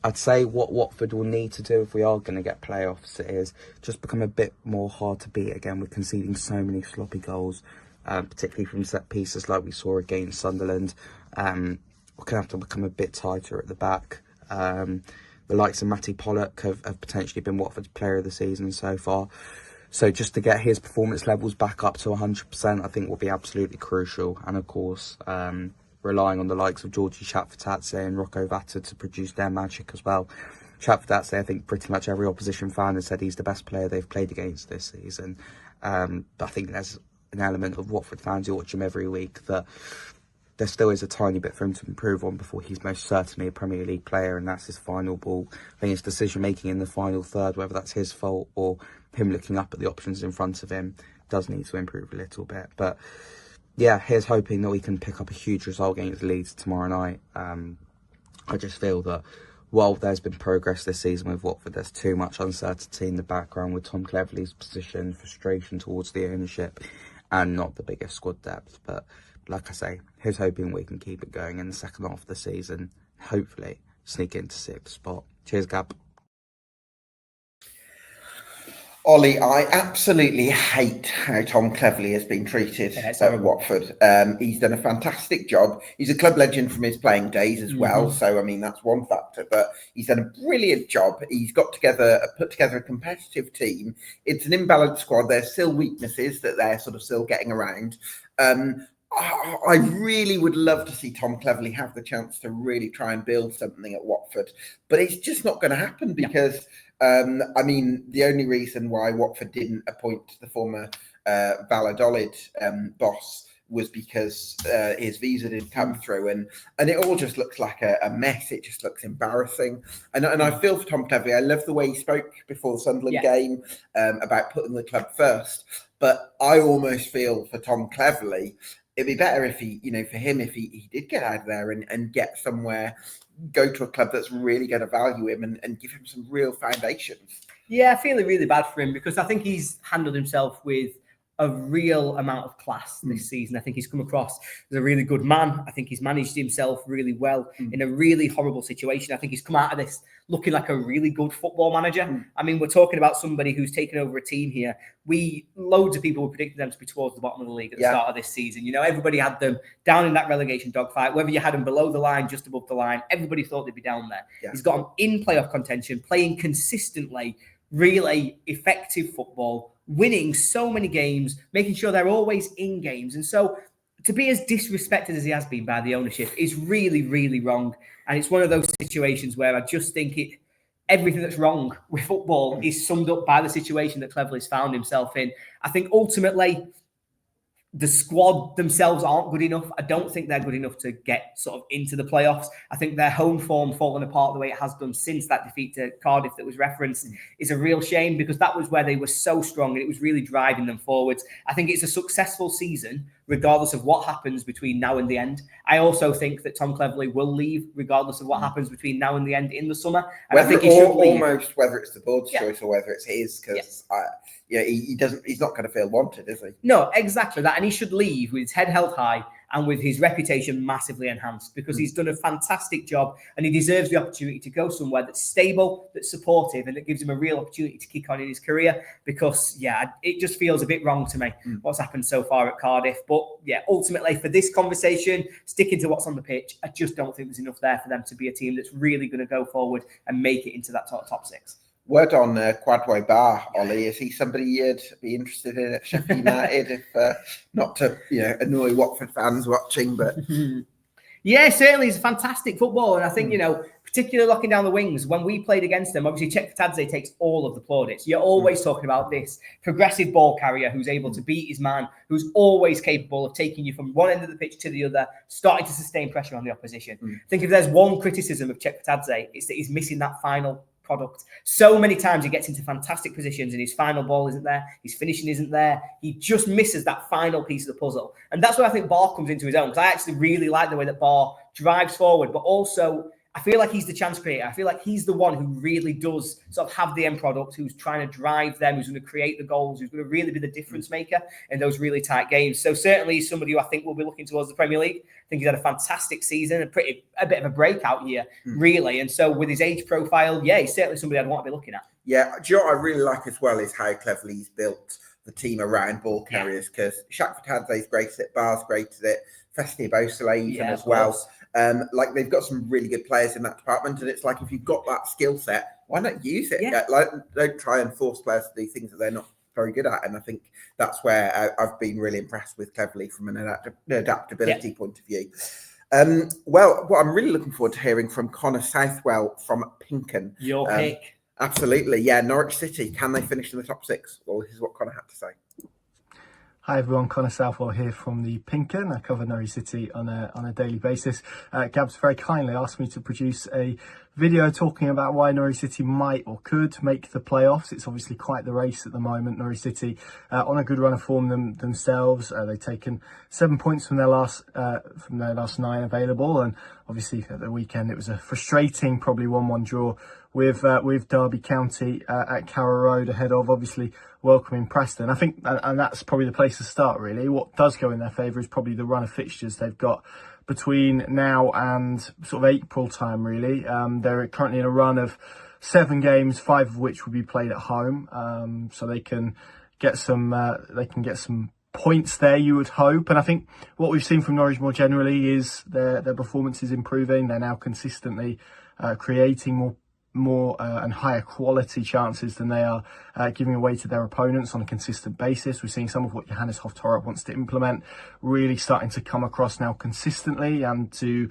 I'd say what Watford will need to do if we are going to get playoffs is just become a bit more hard to beat again. We're conceding so many sloppy goals, particularly from set pieces like we saw against Sunderland. We're going to have to become a bit tighter at the back. The likes of Matty Pollock have potentially been Watford's player of the season so far. So just to get his performance levels back up to 100%, I think will be absolutely crucial. And of course, relying on the likes of Georgie Chatfatadze and Rocco Vata to produce their magic as well. Chatfatadze, I think pretty much every opposition fan has said he's the best player they've played against this season. But I think there's an element of Watford fans who watch him every week that there still is a tiny bit for him to improve on before he's most certainly a Premier League player, and that's his final ball. I think his decision making in the final third, whether that's his fault or him looking up at the options in front of him, does need to improve a little bit. But yeah, here's hoping that we can pick up a huge result against Leeds tomorrow night. I just feel that while there's been progress this season with Watford, there's too much uncertainty in the background with Tom Cleverley's position, frustration towards the ownership, and not the biggest squad depth. But like I say, here's hoping we can keep it going in the second half of the season. Hopefully sneak into 6th spot. Cheers, Gab.
Oli, I absolutely hate how Tom Cleverley has been treated at Watford. He's done a fantastic job. He's a club legend from his playing days as well. So, I mean, that's one factor. But he's done a brilliant job. He's put together a competitive team. It's an imbalanced squad. There's still weaknesses that they're sort of still getting around. I really would love to see Tom Cleverley have the chance to really try and build something at Watford. But it's just not going to happen because... I mean, the only reason why Watford didn't appoint the former Valladolid boss was because his visa didn't come through, and it all just looks like a mess. It just looks embarrassing, and I feel for Tom Cleverley. I love the way he spoke before the Sunderland game about putting the club first, but I almost feel for Tom Cleverley, it'd be better if he, for him, if he did get out of there and get somewhere, go to a club that's really going to value him and give him some real foundations.
Yeah, I feel really bad for him because I think he's handled himself with a real amount of class this season. I think he's come across as a really good man. I think he's managed himself really well in a really horrible situation. I think he's come out of this looking like a really good football manager. I mean, we're talking about somebody who's taken over a team here. Loads of people were predicting them to be towards the bottom of the league at the start of this season. Everybody had them down in that relegation dogfight. Whether you had them below the line, just above the line, everybody thought they'd be down there. Yeah. He's got them in playoff contention, playing consistently, really effective football, winning so many games, making sure they're always in games. And so to be as disrespected as he has been by the ownership is really, really wrong. And it's one of those situations where I just think everything that's wrong with football is summed up by the situation that Cleverley's found himself in. I think ultimately the squad themselves aren't good enough. I don't think they're good enough to get sort of into the playoffs. I think their home form falling apart the way it has done since that defeat to Cardiff that was referenced is a real shame because that was where they were so strong and it was really driving them forwards. I think it's a successful season regardless of what happens between now and the end. I also think that Tom Cleverley will leave regardless of what happens between now and the end in the summer. And I think he should leave.
Almost whether it's the board's choice or whether it's his, because he's not going to feel wanted, is he?
No, exactly that. And he should leave with his head held high and with his reputation massively enhanced, because he's done a fantastic job and he deserves the opportunity to go somewhere that's stable, that's supportive, and that gives him a real opportunity to kick on in his career. Because, it just feels a bit wrong to me what's happened so far at Cardiff. But, ultimately for this conversation, sticking to what's on the pitch, I just don't think there's enough there for them to be a team that's really going to go forward and make it into that top six.
Word on Quadway Bar, Ollie. Is he somebody you'd be interested in at Sheffield United? If not to annoy Watford fans watching, but
yeah, certainly he's a fantastic footballer, and I think particularly locking down the wings. When we played against them, obviously Sheff United takes all of the plaudits. You're always talking about this progressive ball carrier who's able to beat his man, who's always capable of taking you from one end of the pitch to the other, starting to sustain pressure on the opposition. I think if there's one criticism of Sheff United, it's that he's missing that final product. So many times he gets into fantastic positions and his final ball isn't there, his finishing isn't there. He just misses that final piece of the puzzle. And that's where I think Barr comes into his own, because I actually really like the way that Barr drives forward, but also I feel like he's the chance creator. I feel like he's the one who really does sort of have the end product, who's trying to drive them, who's going to create the goals, who's going to really be the difference maker in those really tight games. So certainly he's somebody who I think will be looking towards the Premier League. I think he's had a fantastic season, a bit of a breakout year, really. And so with his age profile, he's certainly somebody I'd want to be looking at.
Yeah, do you know what I really like as well is how cleverly he's built the team around ball carriers, because Shaq Fatadze's great at it, Bar's great at it, Festi Bosele even as well. They've got some really good players in that department, and it's like, if you've got that skill set, why not use it? Don't try and force players to do things that they're not very good at. And I think that's where I've been really impressed with Cleverly from an adaptability point of view. What I'm really looking forward to hearing from Connor Southwell from Pinken.
Your pick.
Absolutely, Norwich City, can they finish in the top six? Well, this is what Connor had to say.
Hi everyone, Connor Southwell here from the Pinken. I cover Norwich City on a daily basis. Gabs very kindly asked me to produce a video talking about why Norwich City might or could make the playoffs. It's obviously quite the race at the moment. Norwich City on a good run of form themselves. They've taken 7 points from their last 9 available, and obviously at the weekend it was a frustrating, probably 1-1 draw with Derby County at Carrow Road, ahead of obviously welcoming Preston. I think, and that's probably the place to start really. What does go in their favour is probably the run of fixtures they've got between now and sort of April time really. They're currently in a run of 7 games, 5 of which will be played at home, so they can get some points there, you would hope. And I think what we've seen from Norwich more generally is their performance is improving. They're now consistently creating more and higher quality chances than they are giving away to their opponents on a consistent basis. We're seeing some of what Johannes Hoftorp wants to implement really starting to come across now consistently and to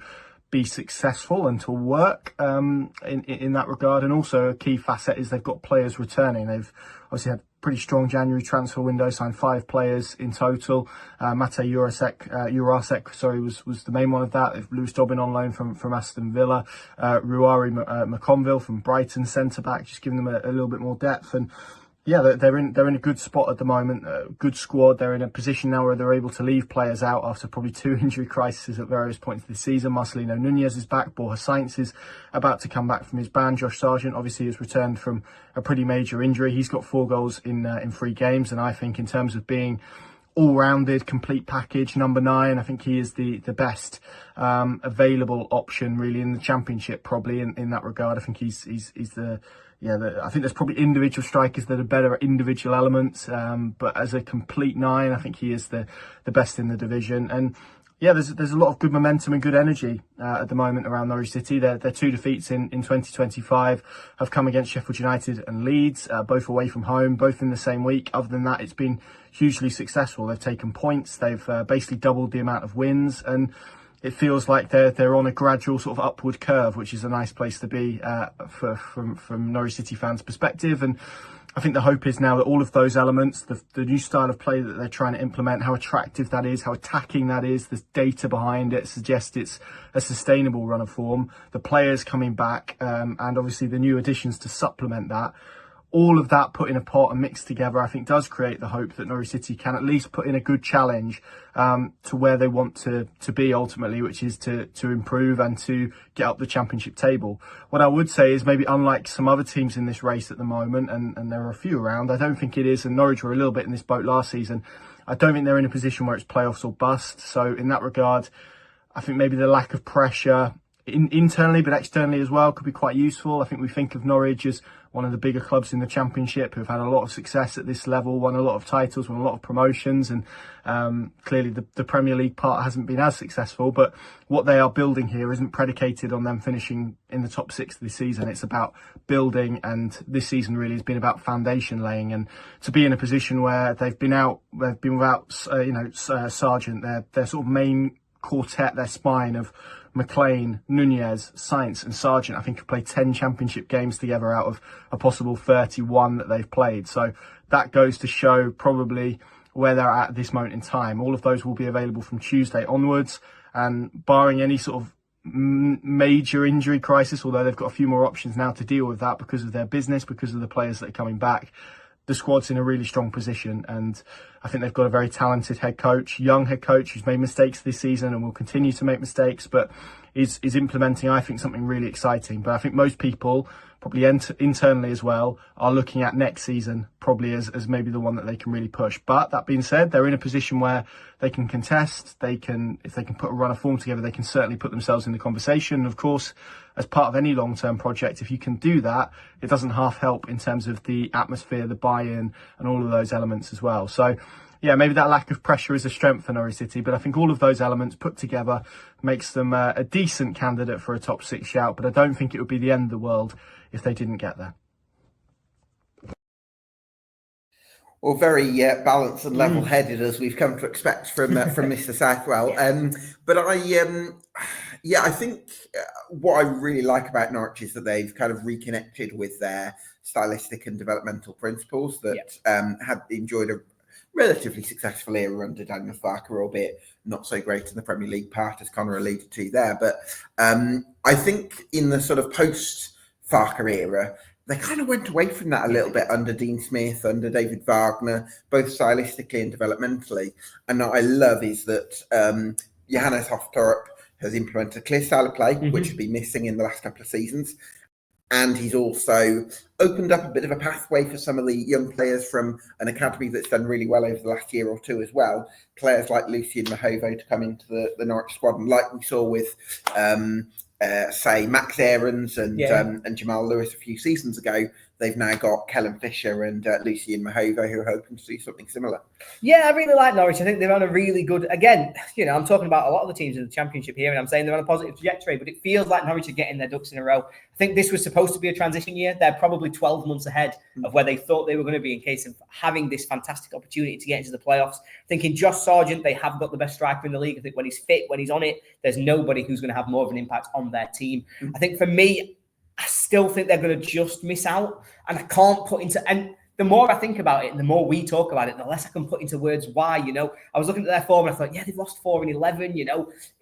be successful and to work in that regard. And also a key facet is they've got players returning. They've obviously had pretty strong January transfer window, signed 5 players in total. Mate Jurasek, was the main one of that. They've Lewis Dobbin on loan from Aston Villa, Ruari McConville from Brighton, centre back, just giving them a little bit more depth. And they're in a good spot at the moment, good squad. They're in a position now where they're able to leave players out after probably 2 injury crises at various points of the season. Marcelino Nunez is back, Borja Sainz is about to come back from his ban. Josh Sargent obviously has returned from a pretty major injury. He's got 4 goals in 3 games, and I think in terms of being all-rounded, complete package, number 9, I think he is the best available option really in the Championship, probably in that regard. I think he's the I think there's probably individual strikers that are better at individual elements, but as a complete 9, I think he is the best in the division. And there's a lot of good momentum and good energy at the moment around Norwich City. Their 2 defeats in 2025 have come against Sheffield United and Leeds, both away from home, both in the same week. Other than that, it's been hugely successful. They've taken points, they've basically doubled the amount of wins, and it feels like they're on a gradual sort of upward curve, which is a nice place to be from Norwich City fans' perspective. And I think the hope is now that all of those elements, the new style of play that they're trying to implement, how attractive that is, how attacking that is, the data behind it suggests it's a sustainable run of form. The players coming back, and obviously the new additions to supplement that. All of that put in a pot and mixed together, I think does create the hope that Norwich City can at least put in a good challenge to where they want to be ultimately, which is to improve and to get up the Championship table. What I would say is maybe unlike some other teams in this race at the moment, and there are a few around, I don't think it is, and Norwich were a little bit in this boat last season, I don't think they're in a position where it's playoffs or bust. So in that regard, I think maybe the lack of pressure internally but externally as well could be quite useful. I think we think of Norwich as one of the bigger clubs in the Championship who've had a lot of success at this level, won a lot of titles, won a lot of promotions, and clearly the Premier League part hasn't been as successful. But what they are building here isn't predicated on them finishing in the top 6 this season. It's about building, and this season really has been about foundation laying. And to be in a position where they've been without Sargent, their sort of main quartet, their spine of McLean, Nunez, Sainz and Sargent, I think have played 10 Championship games together out of a possible 31 that they've played. So that goes to show probably where they're at this moment in time. All of those will be available from Tuesday onwards, and barring any sort of major injury crisis, although they've got a few more options now to deal with that because of their business, because of the players that are coming back, the squad's in a really strong position. And I think they've got a very talented head coach, young head coach, who's made mistakes this season and will continue to make mistakes, but is implementing, I think, something really exciting. But I think most people, probably internally as well, are looking at next season probably as maybe the one that they can really push. But that being said, they're in a position where they can contest. If they can put a run of form together, they can certainly put themselves in the conversation. Of course, as part of any long-term project, if you can do that, it doesn't half help in terms of the atmosphere, the buy-in and all of those elements as well. So yeah, maybe that lack of pressure is a strength for Norwich City, but I think all of those elements put together makes them a decent candidate for a top 6 shout. But I don't think it would be the end of the world if they didn't get there.
Well, very balanced and level-headed, as we've come to expect from Mr. Southwell. But I think what I really like about Norwich is that they've kind of reconnected with their stylistic and developmental principles that had enjoyed a relatively successful era under Daniel Farke, albeit not so great in the Premier League part, as Connor alluded to there. But I think in the sort of post-Farke era, they kind of went away from that a little bit under Dean Smith, under David Wagner, both stylistically and developmentally. And what I love is that Johannes Hoftorp has implemented a clear style of play, which has been missing in the last couple of seasons. And he's also opened up a bit of a pathway for some of the young players from an academy that's done really well over the last year or two as well. Players like Lucien Mahovo to come into the Norwich squad. And like we saw with, say, Max Aarons and Jamal Lewis a few seasons ago, they've now got Kellen Fisher and Lucien Mahovo who are hoping to do something similar.
Yeah, I really like Norwich. I think they're on a really good, again, I'm talking about a lot of the teams in the Championship here, and I'm saying they're on a positive trajectory, but it feels like Norwich are getting their ducks in a row. I think this was supposed to be a transition year. They're probably 12 months ahead of where they thought they were going to be in case of having this fantastic opportunity to get into the playoffs. I think in Josh Sargent, they have got the best striker in the league. I think when he's fit, when he's on it, there's nobody who's going to have more of an impact on their team. I think for me, I still think they're going to just miss out, and I can't put into, and the more I think about it and the more we talk about it, the less I can put into words why. I was looking at their form and I thought, they've lost 4 in 11,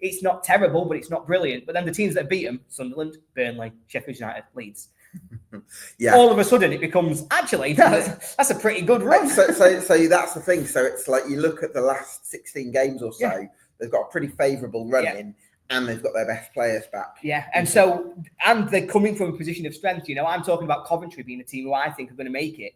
it's not terrible, but it's not brilliant. But then the teams that beat them, Sunderland, Burnley, Sheffield United, Leeds, all of a sudden it becomes, actually, that's a pretty good run.
So that's the thing. So it's like you look at the last 16 games or so, they've got a pretty favourable run in. And they've got their best players back.
Yeah, and they're coming from a position of strength. I'm talking about Coventry being a team who I think are going to make it.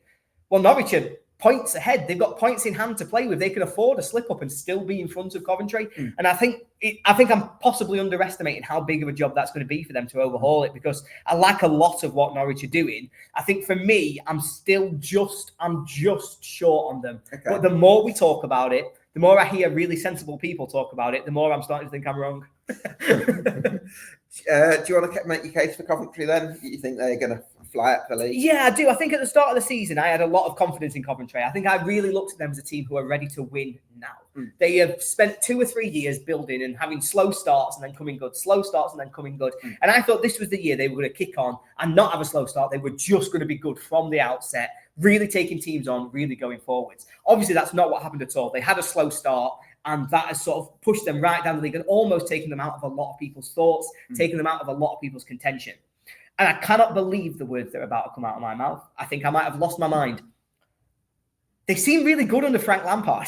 Well, Norwich are points ahead. They've got points in hand to play with. They can afford a slip up and still be in front of Coventry. And I think I'm possibly underestimating how big of a job that's going to be for them to overhaul it, because I like a lot of what Norwich are doing. I think for me, I'm just short on them. Okay. But the more we talk about it, the more I hear really sensible people talk about it, the more I'm starting to think I'm wrong.
Do you want to make your case for Coventry then? You think they're going to fly up the league?
Yeah, I do. I think at the start of the season, I had a lot of confidence in Coventry. I think I really looked at them as a team who are ready to win now. They have spent 2 or 3 years building and having slow starts and then coming good, And I thought this was the year they were going to kick on and not have a slow start. They were just going to be good from the outset, really taking teams on, really going forwards. Obviously, that's not what happened at all. They had a slow start, and that has sort of pushed them right down the league and almost taken them out of a lot of people's thoughts, taken them out of a lot of people's contention. And I cannot believe the words that are about to come out of my mouth. I think I might have lost my mind. They seem really good under Frank Lampard.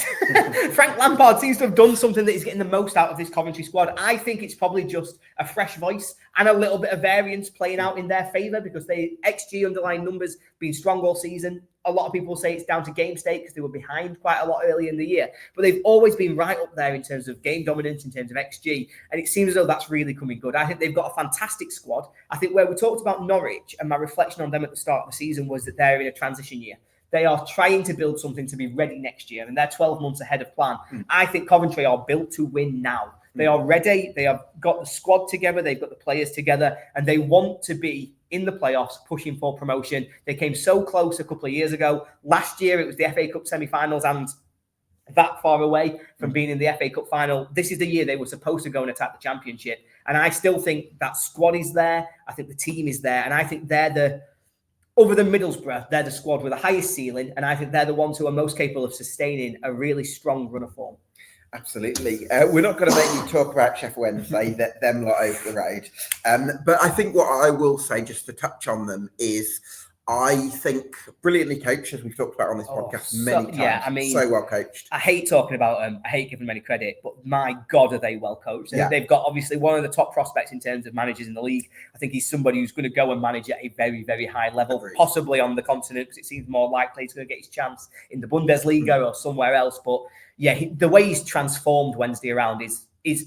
Frank Lampard seems to have done something that is getting the most out of this Coventry squad. I think it's probably just a fresh voice and a little bit of variance playing out in their favour, because they XG underlying numbers been strong all season. a lot of people say it's down to game state because they were behind quite a lot early in the year. But they've always been right up there in terms of game dominance, in terms of XG. And it seems as though that's really coming good. I think they've got a fantastic squad. I think where we talked about Norwich and my reflection on them at the start of the season was that they're in a transition year. They are trying to build something to be ready next year, and they're 12 months ahead of plan. I think Coventry are built to win now. They are ready. They have got the squad together. They've got the players together, and they want to be in the playoffs, pushing for promotion. They came so close a couple of years ago. Last year, it was the FA Cup semi-finals, and that far away from being in the FA Cup final. This is the year they were supposed to go and attack the Championship. And I still think that squad is there. I think the team is there. And I think they're other than Middlesbrough, they're the squad with the highest ceiling. And I think they're the ones who are most capable of sustaining a really strong run of form.
Absolutely. We're not going to make you talk about Sheffield Wednesday, them lot over the road. But I think what I will say, just to touch on them, is I think brilliantly coached, as we've talked about on this podcast many times.
Yeah, I mean,
so well coached.
I hate talking about them. I hate giving them any credit, but my God, are they well coached?
Yeah.
They've got obviously one of the top prospects in terms of managers in the league. I think he's somebody who's going to go and manage at a very, very high level, possibly on the continent, because it seems more likely he's going to get his chance in the Bundesliga or somewhere else. But yeah, the way he's transformed Wednesday around is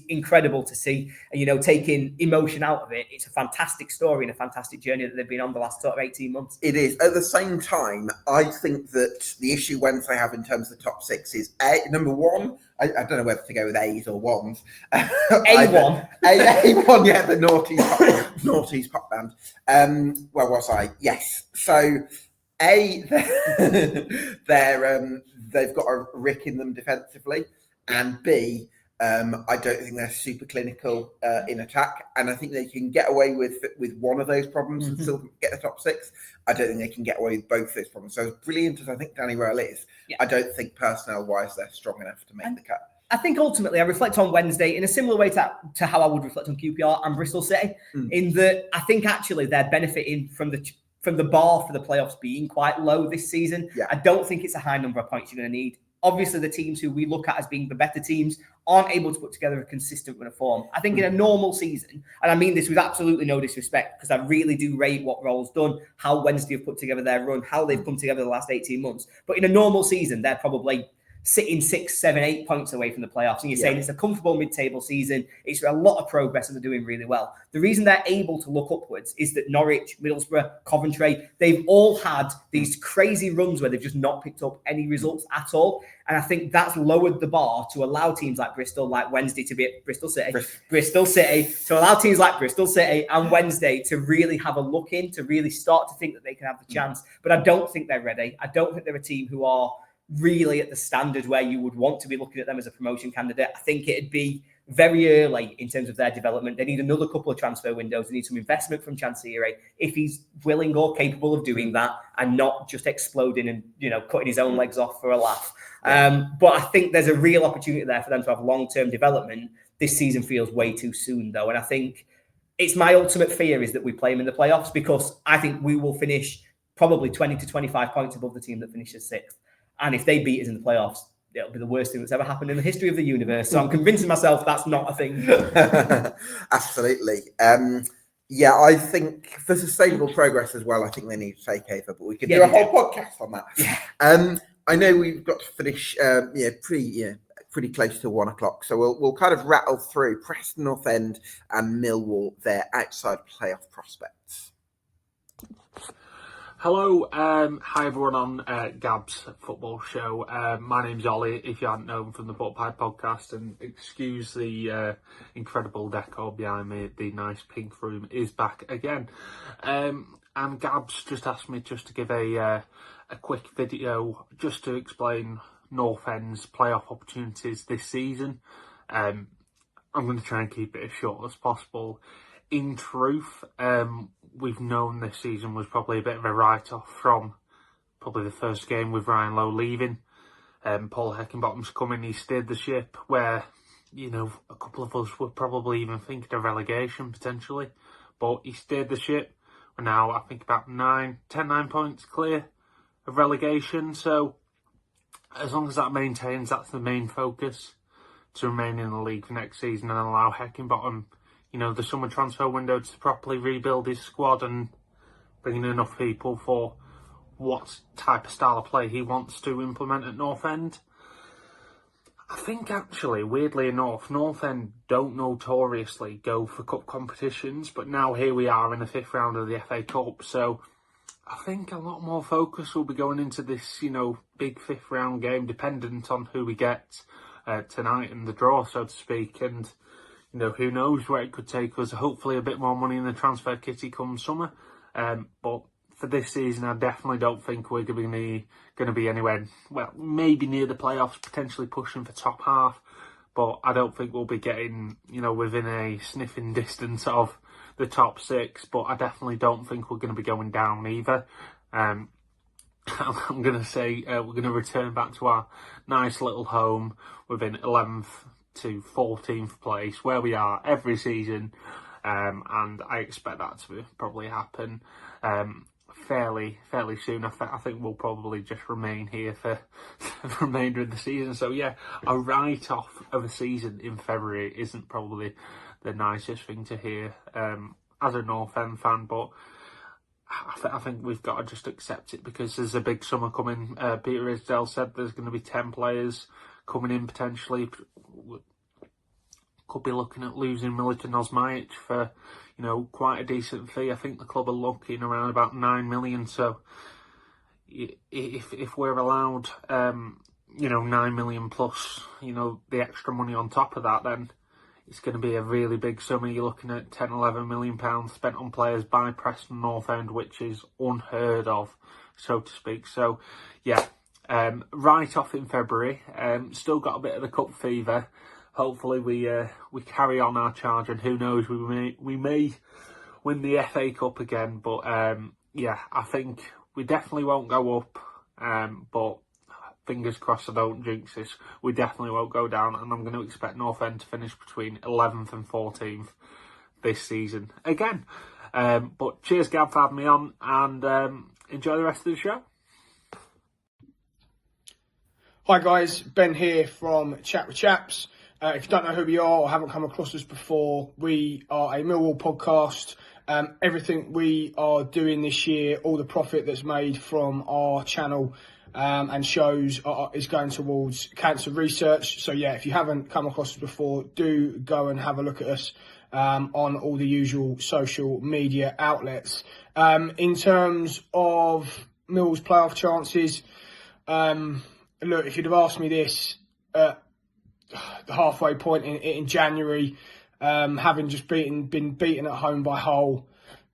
incredible to see. And, you know, taking emotion out of it, it's a fantastic story and a fantastic journey that they've been on the last sort of 18 months.
It is. At the same time, I think that the issue Wednesday have in terms of the top six is, number one, I don't know whether to go with A's or ones.
A1.
A1, yeah, the noughties pop band. Well, was I? Yes. So, they've got a rick in them defensively, and B, I don't think they're super clinical in attack, and I think they can get away with one of those problems and still get the top six. I don't think they can get away with both those problems. So as brilliant as I think Danny Royal is, I don't think personnel-wise they're strong enough to make the cut.
I think ultimately I reflect on Wednesday in a similar way to how I would reflect on QPR and Bristol City, in that I think actually they're benefiting from the bar for the playoffs being quite low this season. I don't think it's a high number of points you're going to need. Obviously, the teams who we look at as being the better teams aren't able to put together a consistent run of form. I think in a normal season, and I mean this with absolutely no disrespect, because I really do rate what Roll's done, how Wednesday have put together their run, how they've come together the last 18 months. But in a normal season, they're probably sitting 6, 7, 8 points away from the playoffs. And you're saying it's a comfortable mid-table season. It's a lot of progress and they're doing really well. The reason they're able to look upwards is that Norwich, Middlesbrough, Coventry, they've all had these crazy runs where they've just not picked up any results at all. And I think that's lowered the bar to allow teams like Bristol, like Wednesday to be at Bristol City, to allow teams like Bristol City and Wednesday to really have a look in, to really start to think that they can have the chance. But I don't think they're ready. I don't think they're a team who are really at the standard where you would want to be looking at them as a promotion candidate. I think it'd be very early in terms of their development. They need another couple of transfer windows. They need some investment from Chansiri if he's willing or capable of doing that and not just exploding and, you know, cutting his own legs off for a laugh. But I think there's a real opportunity there for them to have long-term development. This season feels way too soon, though. And I think it's my ultimate fear is that we play them in the playoffs, because I think we will finish probably 20 to 25 points above the team that finishes sixth. And if they beat us in the playoffs, it'll be the worst thing that's ever happened in the history of the universe. So I'm convincing myself that's not a thing.
Absolutely. I think for sustainable progress as well, I think they need to take over, but we could do a whole podcast on that. I know we've got to finish pretty close to 1 o'clock. So we'll kind of rattle through Preston North End and Millwall, their outside playoff prospects.
Hello, hi everyone on Gab's football show. My name's Oli, if you hadn't known from the Butt Pie podcast, and excuse the incredible decor behind me. The nice pink room is back again. And Gab's just asked me just to give a quick video just to explain North End's playoff opportunities this season. I'm going to try and keep it as short as possible. In truth, we've known this season was probably a bit of a write-off from probably the first game with Ryan Lowe leaving. Paul Heckingbottom's coming, he steered the ship where, you know, a couple of us were probably even thinking of relegation potentially. But he steered the ship. We're now, I think, about 9 points clear of relegation. So as long as that maintains, that's the main focus, to remain in the league for next season and allow Heckingbottom, you know, the summer transfer window to properly rebuild his squad and bring in enough people for
what type of style of play he wants to implement at North End. I think actually, weirdly enough, North End don't notoriously go for cup competitions, but now here we are in the 5th round of the FA Cup, so I think a lot more focus will be going into this, big 5th round game, dependent on who we get tonight and the draw, so to speak, and who knows where it could take us. Hopefully a bit more money in the transfer kitty come summer, but for this season I definitely don't think we're going to be anywhere, well, maybe near the playoffs, potentially pushing for top half, but I don't think we'll be getting within a sniffing distance of the top 6, but I definitely don't think we're going to be going down either. I'm going to say we're going to return back to our nice little home within 11th to 14th place, where we are every season, and I expect that to probably happen fairly soon. I think we'll probably just remain here for the remainder of the season. So yeah, a write-off of a season in February isn't probably the nicest thing to hear as a North End fan, but I think we've got to just accept it because there's a big summer coming. Peter Isdell said there's going to be 10 players coming in potentially. Could be looking at losing Militon Osmajic for, quite a decent fee. I think the club are looking around about 9 million. So if we're allowed, 9 million plus, the extra money on top of that, then it's going to be a really big summer. You're looking at 10, 11 million pounds spent on players by Preston North End, which is unheard of, so to speak. So, yeah, right off in February. Still got a bit of the cup fever. Hopefully we carry on our charge, and who knows, we may win the FA Cup again. But yeah, I think we definitely won't go up. But fingers crossed I don't jinx this. We definitely won't go down, and I'm going to expect North End to finish between 11th and 14th this season again. But cheers, Gav, for having me on, and enjoy the rest of the show.
Hi guys, Ben here from Chat With Chaps. If you don't know who we are or haven't come across us before, we are a Millwall podcast. Everything we are doing this year, all the profit that's made from our channel and shows is going towards cancer research. So yeah, if you haven't come across us before, do go and have a look at us on all the usual social media outlets. In terms of Millwall's playoff chances, look, if you'd have asked me this the halfway point in January, having just been beaten at home by Hull,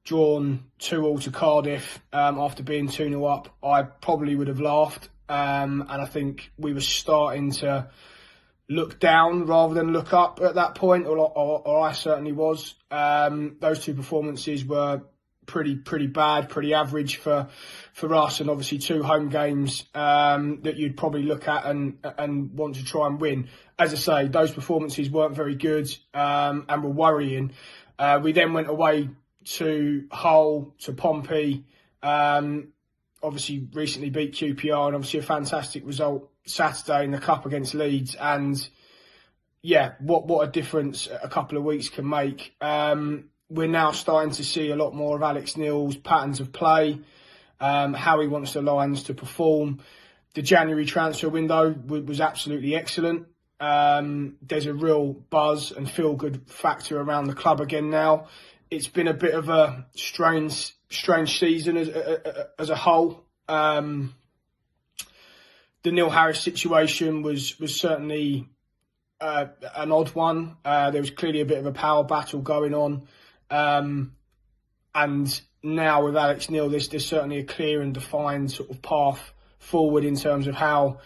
drawn 2-2 to Cardiff after being 2-0 up, I probably would have laughed. And I think we were starting to look down rather than look up at that point, or I certainly was. Those two performances were pretty bad, pretty average for us, and obviously 2 home games that you'd probably look at and want to try and win. As I say, those performances weren't very good and were worrying. We then went away to Hull, to Pompey, obviously recently beat QPR, and obviously a fantastic result Saturday in the Cup against Leeds. And yeah, what a difference a couple of weeks can make. We're now starting to see a lot more of Alex Neil's patterns of play, how he wants the Lions to perform. The January transfer window was absolutely excellent. There's a real buzz and feel-good factor around the club again now. It's been a bit of a strange season as a whole. The Neil Harris situation was certainly an odd one. There was clearly a bit of a power battle going on. And now with Alex Neil, there's certainly a clear and defined sort of path forward in terms of how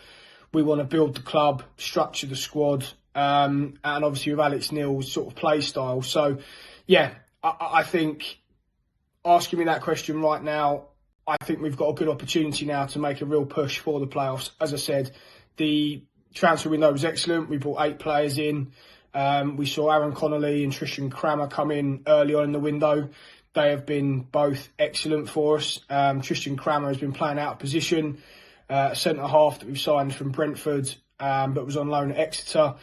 we want to build the club, structure the squad, and obviously with Alex Neil's sort of play style. So, yeah, I think asking me that question right now, I think we've got a good opportunity now to make a real push for the playoffs. As I said, the transfer window was excellent. We brought 8 players in. We saw Aaron Connolly and Tristan Crammer come in early on in the window. They have been both excellent for us. Tristan Crammer has been playing out of position, centre-half that we've signed from Brentford, but was on loan at Exeter.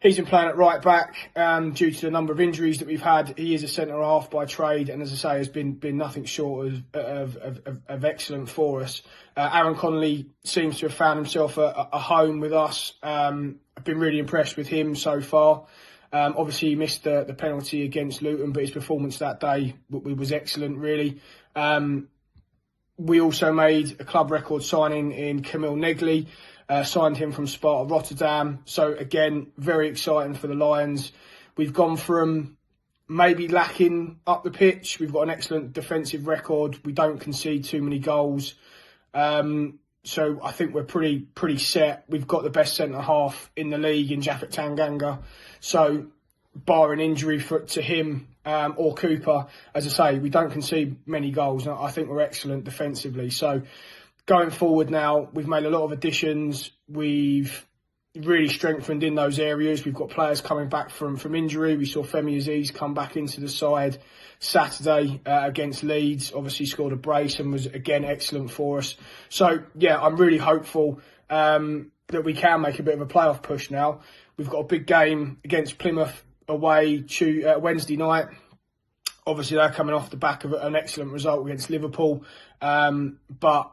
He's been playing at right back due to the number of injuries that we've had. He is a centre half by trade, and as I say, has been nothing short of excellent for us. Aaron Connolly seems to have found himself a home with us. I've been really impressed with him so far. Obviously, he missed the penalty against Luton, but his performance that day was excellent, really. We also made a club record signing in Camille Negley. Signed him from Sparta Rotterdam. So again, very exciting for the Lions. We've gone from maybe lacking up the pitch. We've got an excellent defensive record. We don't concede too many goals. So I think we're pretty set. We've got the best centre half in the league in Japhet Tanganga. So barring injury to him or Cooper, as I say, we don't concede many goals. I think we're excellent defensively. So going forward now, we've made a lot of additions. We've really strengthened in those areas. We've got players coming back from injury. We saw Femi Aziz come back into the side Saturday against Leeds. Obviously scored a brace and was, again, excellent for us. So, yeah, I'm really hopeful that we can make a bit of a playoff push now. We've got a big game against Plymouth away Wednesday night. Obviously, they're coming off the back of an excellent result against Liverpool. But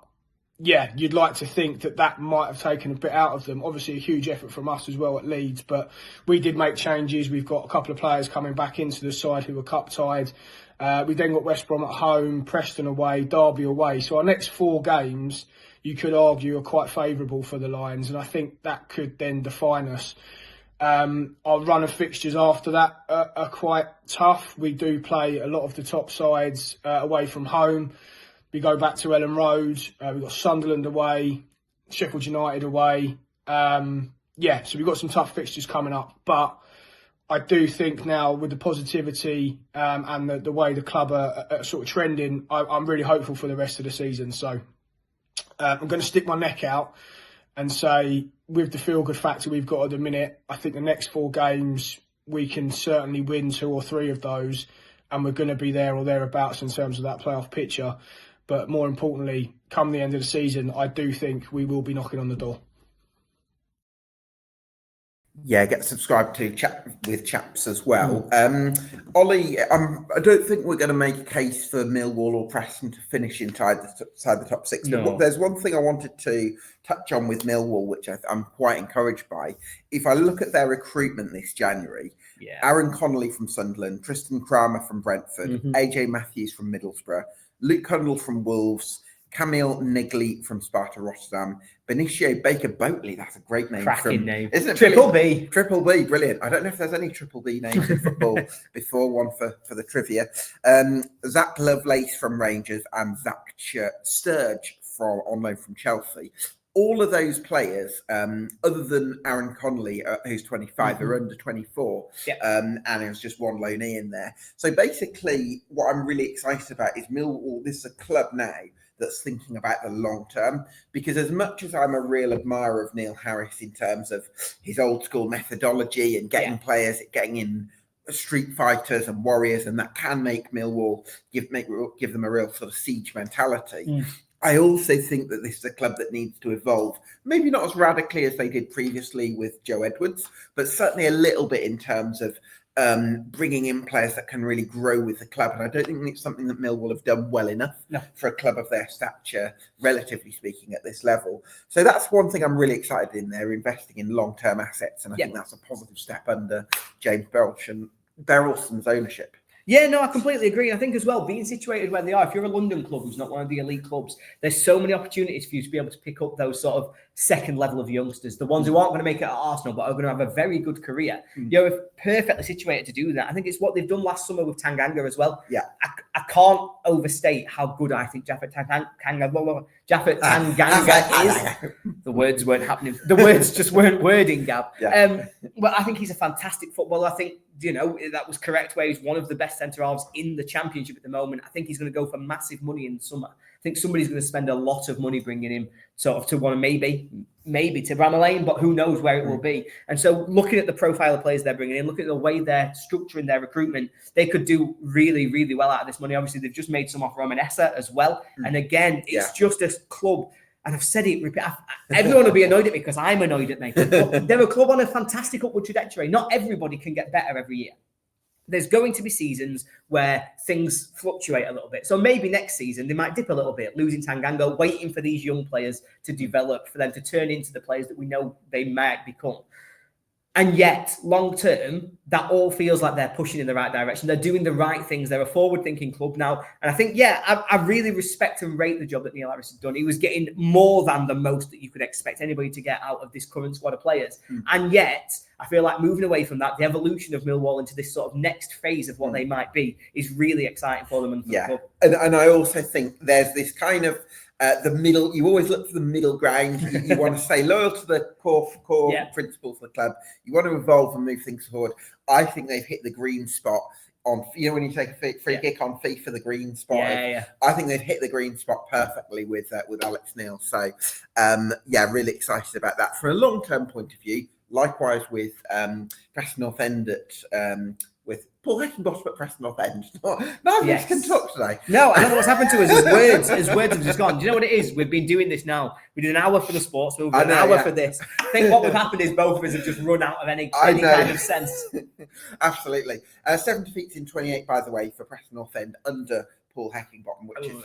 yeah, you'd like to think that might have taken a bit out of them. Obviously, a huge effort from us as well at Leeds, but we did make changes. We've got a couple of players coming back into the side who were cup tied. We then got West Brom at home, Preston away, Derby away. So our next 4 games, you could argue, are quite favourable for the Lions, and I think that could then define us. Our run of fixtures after that are quite tough. We do play a lot of the top sides away from home. We go back to Ellen Road. We've got Sunderland away, Sheffield United away. So we've got some tough fixtures coming up. But I do think now with the positivity and the way the club are sort of trending, I'm really hopeful for the rest of the season. So I'm going to stick my neck out and say with the feel-good factor we've got at the minute, I think the next 4 games we can certainly win 2 or 3 of those, and we're going to be there or thereabouts in terms of that playoff picture. But more importantly, come the end of the season, I do think we will be knocking on the door.
Yeah, get subscribed to Chat with Chaps as well. Oli, I don't think we're going to make a case for Millwall or Preston to finish inside the top 6.
No.
But there's one thing I wanted to touch on with Millwall, which I'm quite encouraged by. If I look at their recruitment this January, Aaron Connolly from Sunderland, Tristan Kramer from Brentford, AJ Matthews from Middlesbrough, Luke Cundle from Wolves, Camille Negley from Sparta Rotterdam, Benicio Baker-Boatley, that's a great name.
Cracking name.
Isn't it?
Triple B.
Triple B, brilliant. I don't know if there's any Triple B names in football before one for the trivia. Zach Lovelace from Rangers and Zach Sturge on loan from Chelsea. All of those players, other than Aaron Connolly, who's 25, are under 24, and there's just one loanee in there. So basically, what I'm really excited about is Millwall. This is a club now that's thinking about the long term, because as much as I'm a real admirer of Neil Harris in terms of his old school methodology and getting players, getting in street fighters and warriors, and that can make Millwall give them a real sort of siege mentality. I also think that this is a club that needs to evolve, maybe not as radically as they did previously with Joe Edwards, but certainly a little bit in terms of bringing in players that can really grow with the club. And I don't think it's something that Millwall have done well enough for a club of their stature, relatively speaking, at this level. So that's one thing I'm really excited in. They're investing in long-term assets, and I think that's a positive step under James Berylson's ownership.
Yeah, no, I completely agree. I think as well, being situated where they are, if you're a London club who's not one of the elite clubs, there's so many opportunities for you to be able to pick up those sort of second level of youngsters, the ones who aren't going to make it at Arsenal, but are going to have a very good career. You're perfectly situated to do that. I think it's what they've done last summer with Tanganga as well. Yeah, I can't overstate how good I think Japhet Tanganga is. The words weren't happening. The words just weren't wording, Gab. But I think he's a fantastic footballer. I think, that was correct where he's one of the best centre-halves in the Championship at the moment. I think he's going to go for massive money in the summer. I think somebody's going to spend a lot of money bringing him sort of to one of maybe to Bramall Lane, but who knows where it will be. And so looking at the profile of players they're bringing in, looking at the way they're structuring their recruitment, they could do really, really well out of this money. Obviously, they've just made some off Roman Essa as well. And again, it's just a club and I've said it, everyone will be annoyed at me because I'm annoyed at me. But they're a club on a fantastic upward trajectory. Not everybody can get better every year. There's going to be seasons where things fluctuate a little bit. So maybe next season they might dip a little bit, losing Tanganga, waiting for these young players to develop, for them to turn into the players that we know they might become. And yet, long term, that all feels like they're pushing in the right direction. They're doing the right things. They're a forward-thinking club now. And I think, I really respect and rate the job that Neil Harris has done. He was getting more than the most that you could expect anybody to get out of this current squad of players. And yet, I feel like moving away from that, the evolution of Millwall into this sort of next phase of what they might be is really exciting for them and for the club.
And I also think there's this kind of the middle. You always look for the middle ground. You want to stay loyal to the core principles of the club. You want to evolve and move things forward. I think they've hit the green spot on, when you take a free kick on FIFA, the green spot. I think they've hit the green spot perfectly with Alex Neil. So really excited about that from a long-term point of view. Likewise with Preston North End with Paul Heckingbottom at Preston North End. Neither can talk today.
No, I don't know what's happened to us. His words have just gone. Do you know what it is? We've been doing this now. We did an hour for the sports movie, an hour for this. I think what would happen is both of us have just run out of any kind of sense.
Absolutely. 7 defeats in 28, by the way, for Preston North End under Paul Heckingbottom, which is...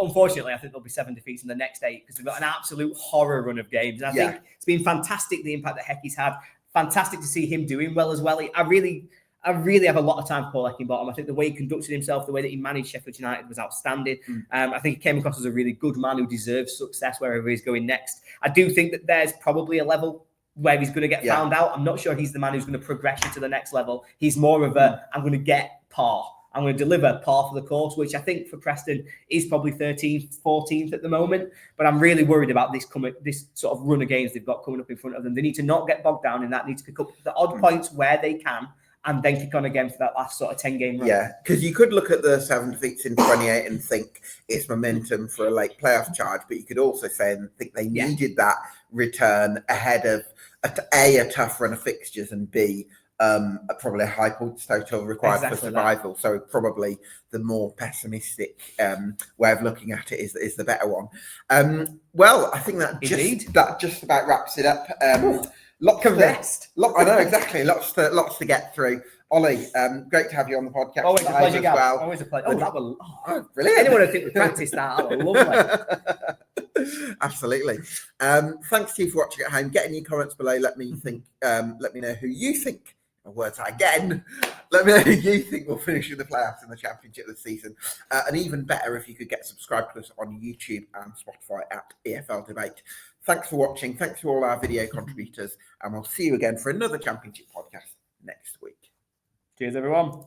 unfortunately, I think there'll be 7 defeats in the next 8 because we've got an absolute horror run of games. And I think it's been fantastic, the impact that Hecky's had. Fantastic to see him doing well as well. I really have a lot of time for Paul Heckingbottom. I think the way he conducted himself, the way that he managed Sheffield United was outstanding. I think he came across as a really good man who deserves success wherever he's going next. I do think that there's probably a level where he's going to get found out. I'm not sure he's the man who's going to progress you to the next level. He's more of I'm going to get par. I'm going to deliver par for the course, which I think for Preston is probably 13th, 14th at the moment. But I'm really worried about this sort of run of games they've got coming up in front of them. They need to not get bogged down in that. They need to pick up the odd points where they can and then kick on again for that last sort of 10-game run.
Yeah, because you could look at the 7 defeats in 28 and think it's momentum for a late playoff charge, but you could also say and think they needed that return ahead of a tough run of fixtures and B, probably a high points total required for survival. So probably the more pessimistic way of looking at it is the better one. Well, I think that just about wraps it up. Lots of rest. I know, exactly. Lots to get through. Oli, great to have you on the podcast.
Always a pleasure, Gav. Well. Always a pleasure.
Brilliant.
Anyone who think we practiced that, lovely.
Absolutely. Thanks to you for watching at home. Get in your comments below. Let me know who you think. Let me know who you think will finish in the playoffs in the Championship this season. And even better if you could get subscribed to us on YouTube and Spotify at EFL Debate. Thanks for watching. Thanks to all our video contributors. And we'll see you again for another Championship podcast next week.
Cheers, everyone.